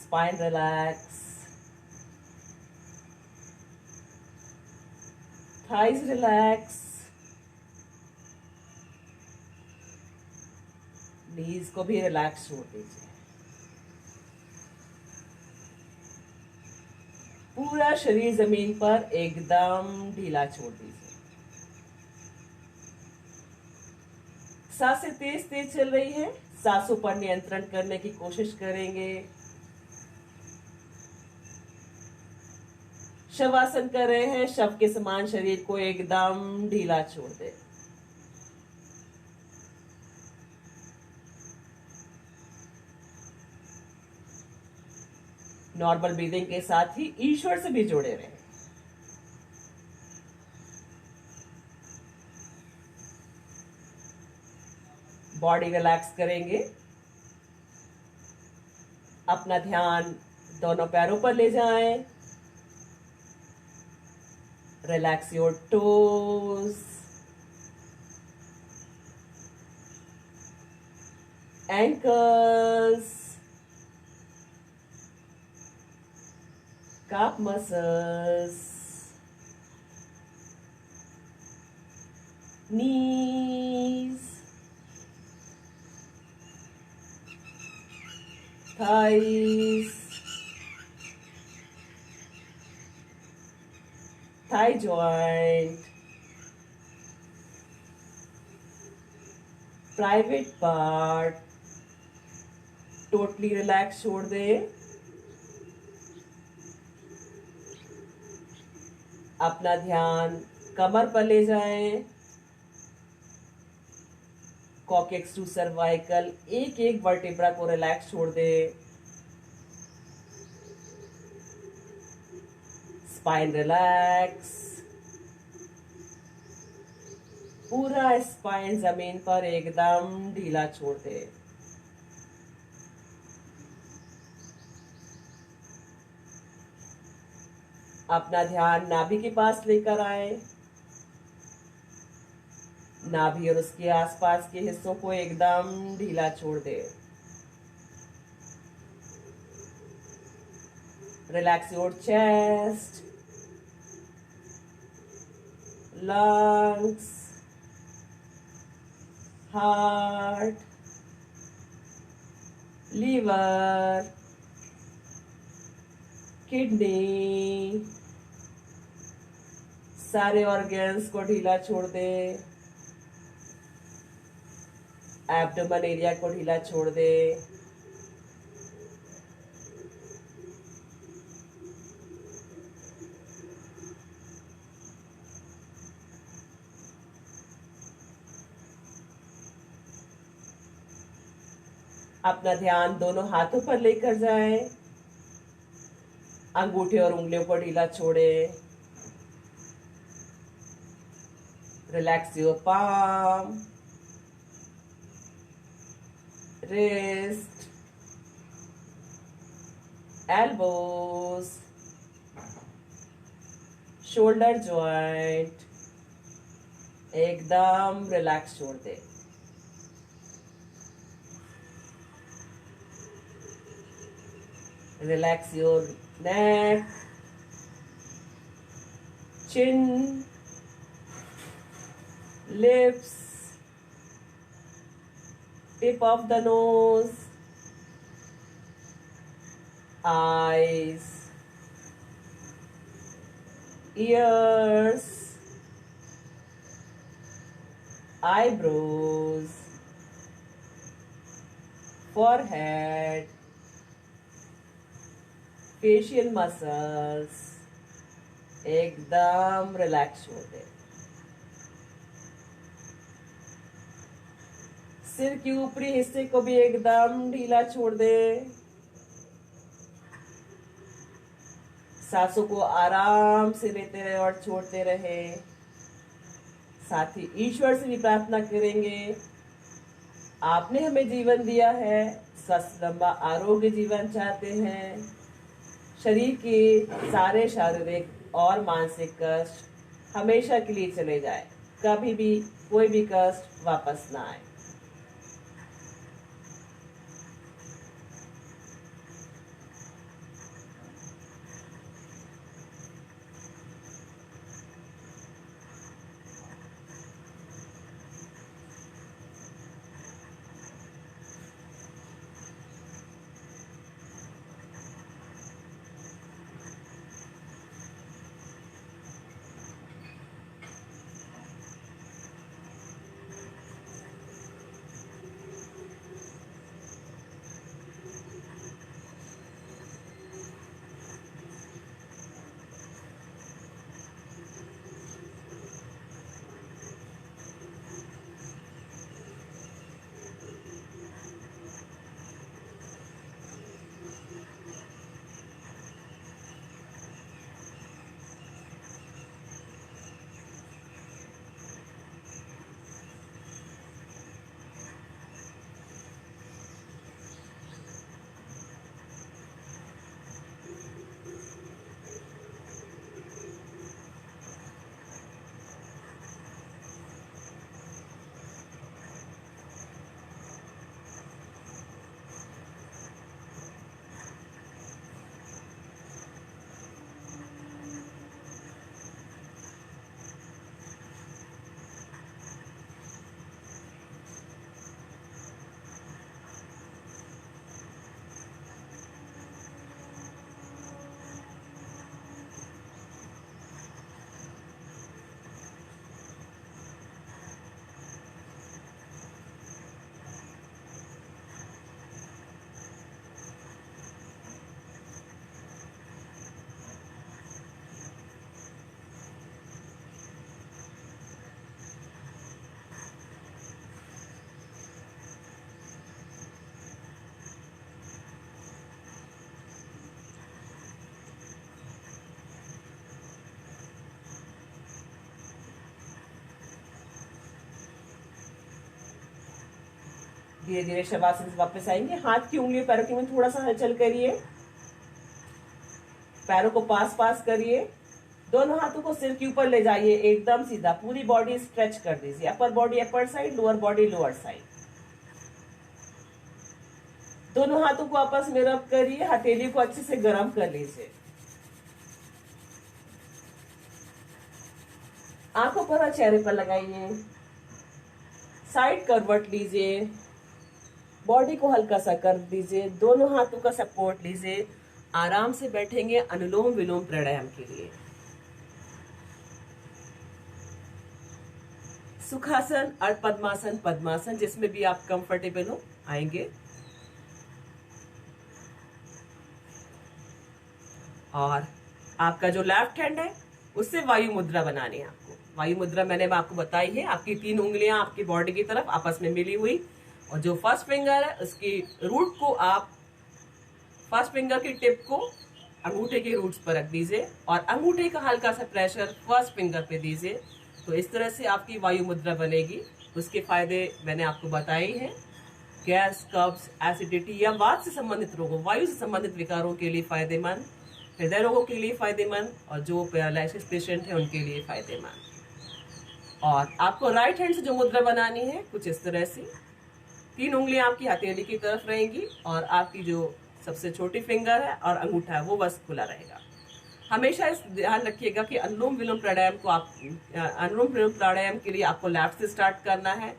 spine relax, thighs relax, knees को भी रिलैक्स छोड़ दीजिए। पूरा शरीर जमीन पर एकदम ढीला छोड़ दीजिए। सांसें तेज तेज चल रही हैं, सांसों पर नियंत्रण करने की कोशिश करेंगे। शवासन कर रहे हैं, शव के समान शरीर को एकदम ढीला छोड़ दे। नॉर्मल ब्रीदिंग के साथ ही ईश्वर से भी जुड़े रहें। बॉडी रिलैक्स करेंगे, अपना ध्यान दोनों पैरों पर ले जाएं। Relax your toes, ankles, calf muscles, knees, thighs, thigh joint, private part, totally relax छोड़ दे। अपना ध्यान कमर पर ले जाएं, कॉकेक्स टू सर्वाइकल, एक एक वर्टेब्रा को रिलैक्स छोड़ दे। स्पाइन रिलैक्स, पूरा स्पाइन जमीन पर एकदम ढीला छोड़ दे। अपना ध्यान नाभि के पास लेकर आए, नाभि और उसके आसपास के हिस्सों को एकदम ढीला छोड़ दे। Relax your chest, lungs, heart, liver, kidney, सारे ऑर्गन्स को ढीला छोड़ दे। एब्डोमेन एरिया को ढीला छोड़ दे। अपना ध्यान दोनों हाथों पर लेकर जाएं, अंगूठे और उंगलियों को ढीला छोड़े। Relax your palm, wrist, elbows, shoulder joint, एकदम रिलैक्स छोड़ दे। Relax your neck, chin, lips, tip of the nose, eyes, ears, eyebrows, forehead, facial muscles एकदम रिलैक्स हो गए। सिर के ऊपरी हिस्से को भी एकदम ढीला छोड़ दे। सांसों को आराम से लेते रहे और छोड़ते रहे। साथ ही ईश्वर से भी प्रार्थना करेंगे, आपने हमें जीवन दिया है, स्वस्थ लंबा आरोग्य जीवन चाहते हैं, शरीर के सारे शारीरिक और मानसिक कष्ट हमेशा के लिए चले जाए, कभी भी कोई भी कष्ट वापस ना आए। धीरे धीरे शवासन से वापस आएंगे। हाथ की उंगलियों पैरों की में थोड़ा सा हलचल करिए, पैरों को पास पास करिए, दोनों हाथों को सिर के ऊपर ले जाइए, एकदम सीधा, पूरी बॉडी स्ट्रेच कर दीजिए, upper body upper side, lower body lower side. दोनों हाथों को आपस में रब करिए, हथेली को अच्छे से गर्म कर लीजिए। आंखों पर और चेहरे पर लगाइए, साइड करवट लीजिए, बॉडी को हल्का सा कर दीजिए, दोनों हाथों का सपोर्ट लीजिए, आराम से बैठेंगे अनुलोम विलोम प्राणायाम के लिए। सुखासन और पद्मासन, पद्मासन जिसमें भी आप कंफर्टेबल हो आएंगे। और आपका जो लेफ्ट हैंड है उससे वायु मुद्रा बनानी है आपको। वायु मुद्रा मैंने आपको बताई है, आपकी 3 उंगलियां आपकी बॉडी की तरफ आपस में मिली हुई, और जो फर्स्ट फिंगर है उसकी रूट को आप फर्स्ट फिंगर की टिप को अंगूठे के रूट्स पर रख दीजिए और अंगूठे का हल्का सा प्रेशर फर्स्ट फिंगर पे दीजिए। तो इस तरह से आपकी वायु मुद्रा बनेगी। उसके फायदे मैंने आपको बताए हैं, गैस, कब्ज, एसिडिटी या वात से संबंधित रोगों, वायु से संबंधित विकारों के लिए फायदेमंद, हृदय रोगों के लिए फायदेमंद, और जो पैरालिसिस पेशेंट है उनके लिए फायदेमंद। और आपको राइट हैंड से जो मुद्रा बनानी है कुछ इस तरह से, 3 उंगलियां आपकी हथेली की तरफ रहेंगी और आपकी जो सबसे छोटी फिंगर है और अंगूठा है वो बस खुला रहेगा। हमेशा इस ध्यान रखिएगा कि अनुलोम विलोम प्राणायाम को आप अनुलोम विलोम प्राणायाम के लिए आपको लेफ्ट से स्टार्ट करना है,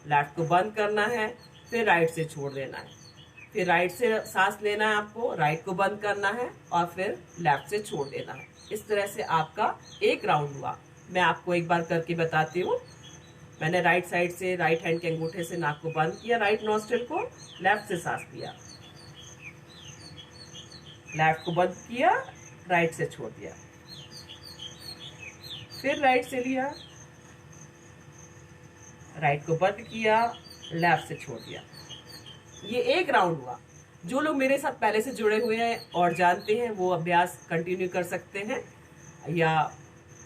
लेफ्ट को बंद करना है, फिर राइट से छोड़ देना है, फिर राइट से सांस लेना है आपको, राइट को बंद करना है और फिर लेफ्ट से छोड़ देना है। इस तरह से आपका एक राउंड हुआ। मैं आपको एक बार करके बताती हूँ। मैंने राइट साइड से राइट हैंड के अंगूठे से नाक को बंद किया, राइट नॉस्ट्रिल को, लेफ्ट से सांस लिया, लेफ्ट को बंद किया, राइट से छोड़ दिया, फिर राइट से लिया, राइट को बंद किया, लेफ्ट से छोड़ दिया। ये एक राउंड हुआ। जो लोग मेरे साथ पहले से जुड़े हुए हैं और जानते हैं वो अभ्यास कंटिन्यू कर सकते हैं, या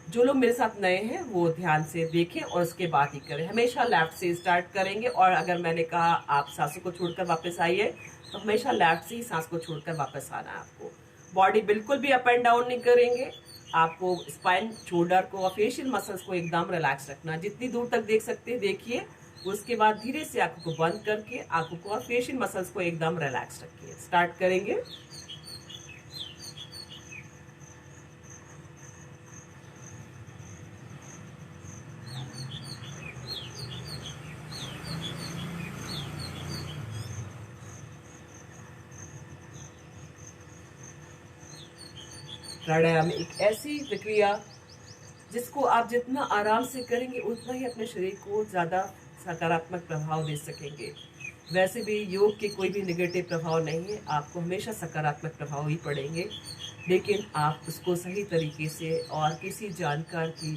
जो लोग मेरे साथ नए हैं वो ध्यान से देखें और उसके बाद ही करें। हमेशा लेफ्ट से स्टार्ट करेंगे और अगर मैंने कहा आप सांसों को छोड़कर वापस आइए तो हमेशा लेफ्ट से ही सांस को छोड़कर वापस आना है आपको। बॉडी बिल्कुल भी अप एंड डाउन नहीं करेंगे। आपको स्पाइन, शोल्डर को और फेशियल मसल्स को एकदम रिलैक्स रखना। जितनी दूर तक देख सकते हैं देखिए। उसके बाद धीरे से आंखों को बंद करके आंखों को और फेशियल मसल्स को एकदम रिलैक्स रखिए। स्टार्ट करेंगे। प्राणायाम एक ऐसी प्रक्रिया जिसको आप जितना आराम से करेंगे उतना ही अपने शरीर को ज़्यादा सकारात्मक प्रभाव दे सकेंगे। वैसे भी योग के कोई भी नेगेटिव प्रभाव नहीं है, आपको हमेशा सकारात्मक प्रभाव ही पड़ेंगे, लेकिन आप उसको सही तरीके से और किसी जानकार की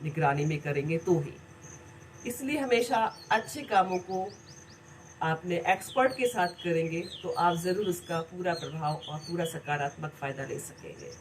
निगरानी में करेंगे तो ही। इसलिए हमेशा अच्छे कामों को आपने एक्सपर्ट के साथ करेंगे तो आप ज़रूर उसका पूरा प्रभाव और पूरा सकारात्मक फ़ायदा ले सकेंगे।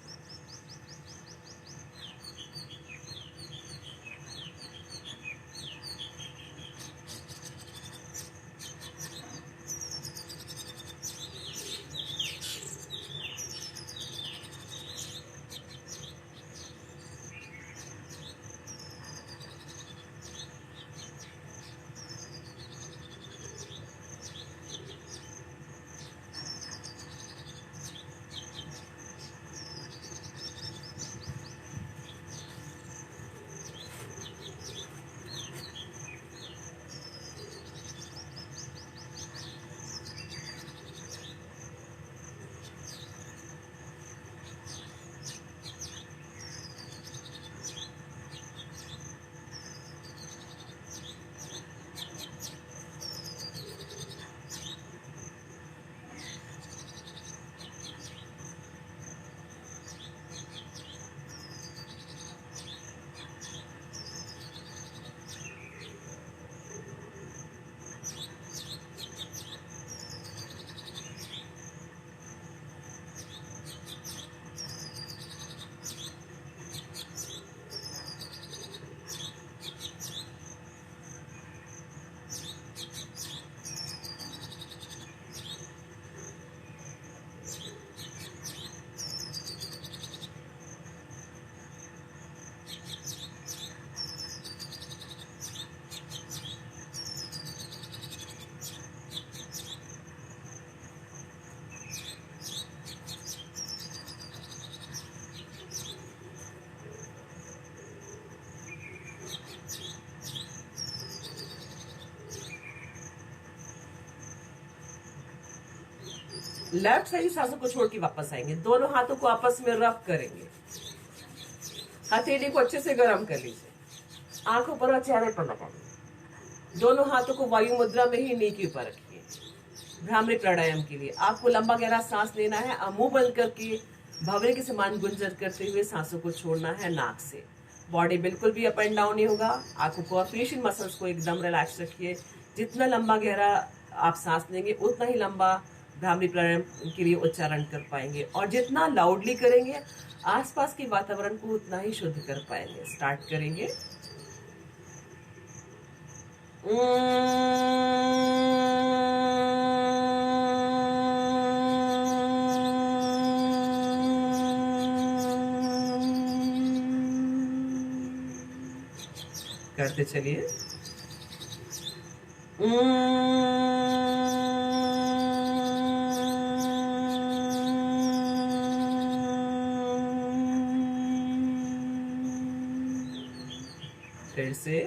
लेफ्ट साइड सांसों को छोड़ के वापस आएंगे। दोनों हाथों को आपस में रब करेंगे। हथेली को अच्छे से गर्म कर लीजिए। आंखों पर और चेहरे पर लगाइए। दोनों हाथों को वायु मुद्रा में ही नी के ऊपर रखिए। भ्रामरी प्राणायाम के लिए आपको लंबा गहरा सांस लेना है। मुंह बंद करके भंवरे के समान गुंजर करते हुए सांसों को छोड़ना है नाक से। बॉडी बिल्कुल भी अप एंड डाउन नहीं होगा। आंखों को और फेशियल मसल्स को एकदम रिलैक्स रखिए। जितना लंबा गहरा आप सांस लेंगे उतना ही लंबा भ्रामरी प्राणायाम के लिए उच्चारण कर पाएंगे, और जितना लाउडली करेंगे आसपास के वातावरण को उतना ही शुद्ध कर पाएंगे। स्टार्ट करेंगे। करते चलिए। फिर से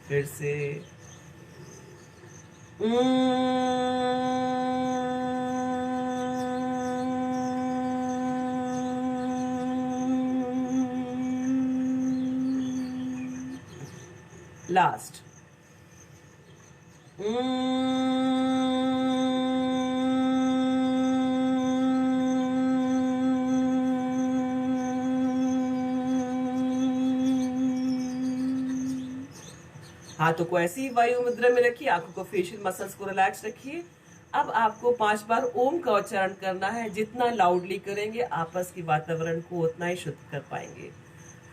फिर से लास्ट हाथों को ऐसी वायु मुद्रा में रखिए, आंखों को फेशियल मसल्स को रिलैक्स रखिए। अब आपको 5 बार ओम का उच्चारण करना है। जितना लाउडली करेंगे आपस के वातावरण को उतना ही शुद्ध कर पाएंगे।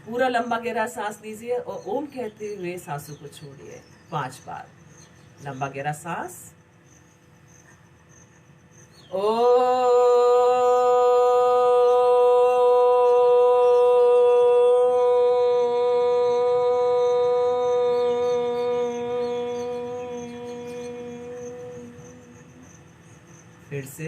पूरा लंबा गहरा सांस लीजिए और ओम कहते हुए सांसों को छोड़िए 5 बार। लंबा गहरा सांस, ओ फिर से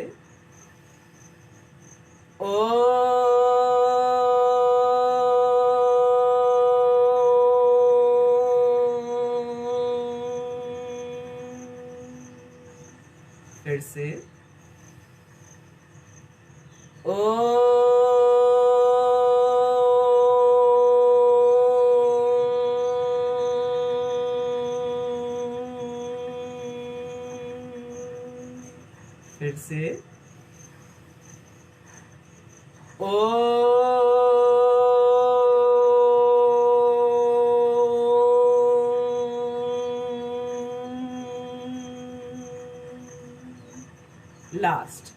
फिर से फिर से लास्ट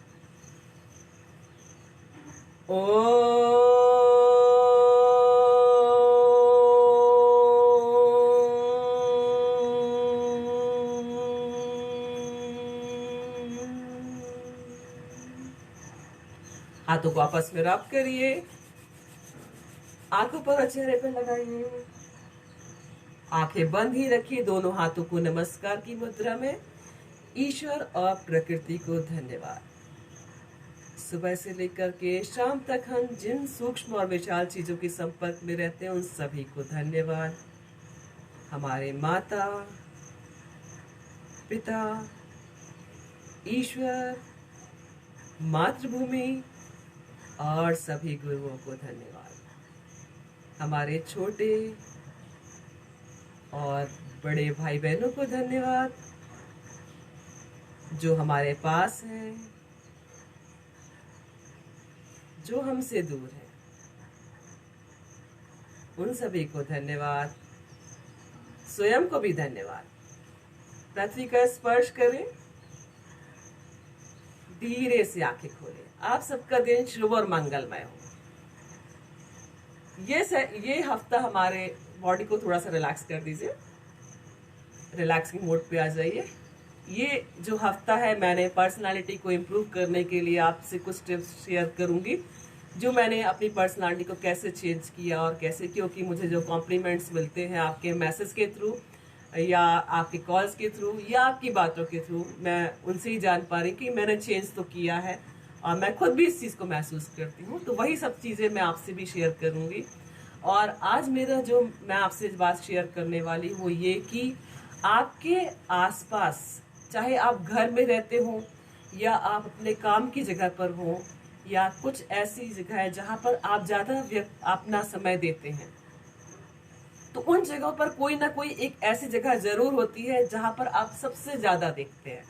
हाथों को आपस में रब करिए, आंखों पर चेहरे पर लगाइए, आंखें बंद ही रखिए, दोनों हाथों को नमस्कार की मुद्रा में। ईश्वर और प्रकृति को धन्यवाद। सुबह से लेकर के शाम तक हम जिन सूक्ष्म और विशाल चीजों के संपर्क में रहते हैं उन सभी को धन्यवाद। हमारे माता पिता, ईश्वर, मातृभूमि और सभी गुरुओं को धन्यवाद। हमारे छोटे और बड़े भाई बहनों को धन्यवाद जो हमारे पास हैं, जो हमसे दूर हैं, उन सभी को धन्यवाद। स्वयं को भी धन्यवाद। पृथ्वी का स्पर्श करें, धीरे से आंखें खोलें। आप सबका दिन शुभ और मंगलमय हो। ये हफ्ता हमारे बॉडी को थोड़ा सा रिलैक्स कर दीजिए, रिलैक्सिंग मोड पे आ जाइए। ये जो हफ्ता है मैंने पर्सनालिटी को इम्प्रूव करने के लिए आपसे कुछ टिप्स शेयर करूंगी, जो मैंने अपनी पर्सनालिटी को कैसे चेंज किया और कैसे, क्योंकि मुझे जो कॉम्प्लीमेंट्स मिलते हैं आपके मैसेज के थ्रू या आपके कॉल्स के थ्रू या आपकी बातों के थ्रू, मैं उनसे ही जान पा रही कि मैंने चेंज तो किया है और मैं खुद भी इस चीज़ को महसूस करती हूँ। तो वही सब चीज़ें मैं आपसे भी शेयर करूँगी। और आज मेरा जो मैं आपसे बात शेयर करने वाली हूँ ये कि आपके आसपास, चाहे आप घर में रहते हो या आप अपने काम की जगह पर हो या कुछ ऐसी जगह है जहाँ पर आप ज़्यादा अपना समय देते हैं, तो उन जगहों पर कोई ना कोई एक ऐसी जगह जरूर होती है जहां पर आप सबसे ज्यादा देखते हैं।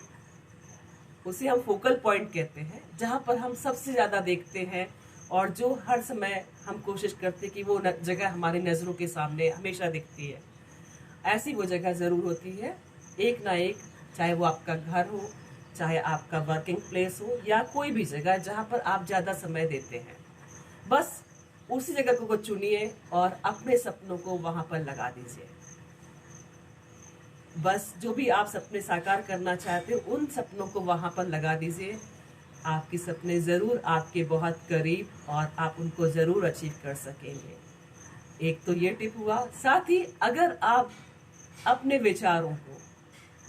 उसे हम फोकल पॉइंट कहते हैं, जहां पर हम सबसे ज्यादा देखते हैं और जो हर समय हम कोशिश करते हैं कि वो जगह हमारी नजरों के सामने हमेशा दिखती है। ऐसी वो जगह जरूर होती है, एक ना एक, चाहे वो आपका घर हो, चाहे आपका वर्किंग प्लेस हो या कोई भी जगह जहां पर आप ज्यादा समय देते हैं। बस उसी जगह को चुनिए और अपने सपनों को वहां पर लगा दीजिए। बस जो भी आप सपने साकार करना चाहते हो उन सपनों को वहां पर लगा दीजिए। आपके सपने जरूर आपके बहुत करीब और आप उनको जरूर अचीव कर सकेंगे। एक तो ये टिप हुआ। साथ ही अगर आप अपने विचारों को,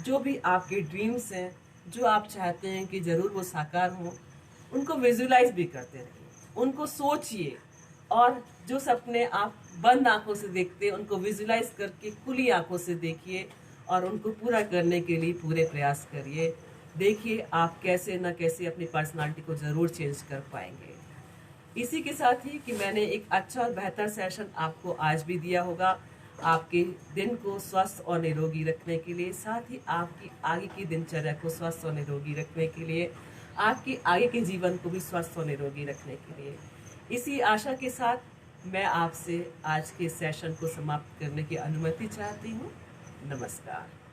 जो भी आपके ड्रीम्स हैं, जो आप चाहते हैं कि ज़रूर वो साकार हों, उनको विजुलाइज भी करते रहिए, उनको सोचिए। और जो सपने आप बंद आंखों से देखते हैं, उनको विजुलाइज करके खुली आंखों से देखिए और उनको पूरा करने के लिए पूरे प्रयास करिए। देखिए आप कैसे न कैसे अपनी पर्सनालिटी को ज़रूर चेंज कर पाएंगे। इसी के साथ ही कि मैंने एक अच्छा और बेहतर सेशन आपको आज भी दिया होगा, आपके दिन को स्वस्थ और निरोगी रखने के लिए, साथ ही आपकी आगे की दिनचर्या को स्वस्थ और निरोगी रखने के लिए, आपके आगे के जीवन को भी स्वस्थ और निरोगी रखने के लिए। इसी आशा के साथ मैं आपसे आज के सेशन को समाप्त करने की अनुमति चाहती हूँ। नमस्कार।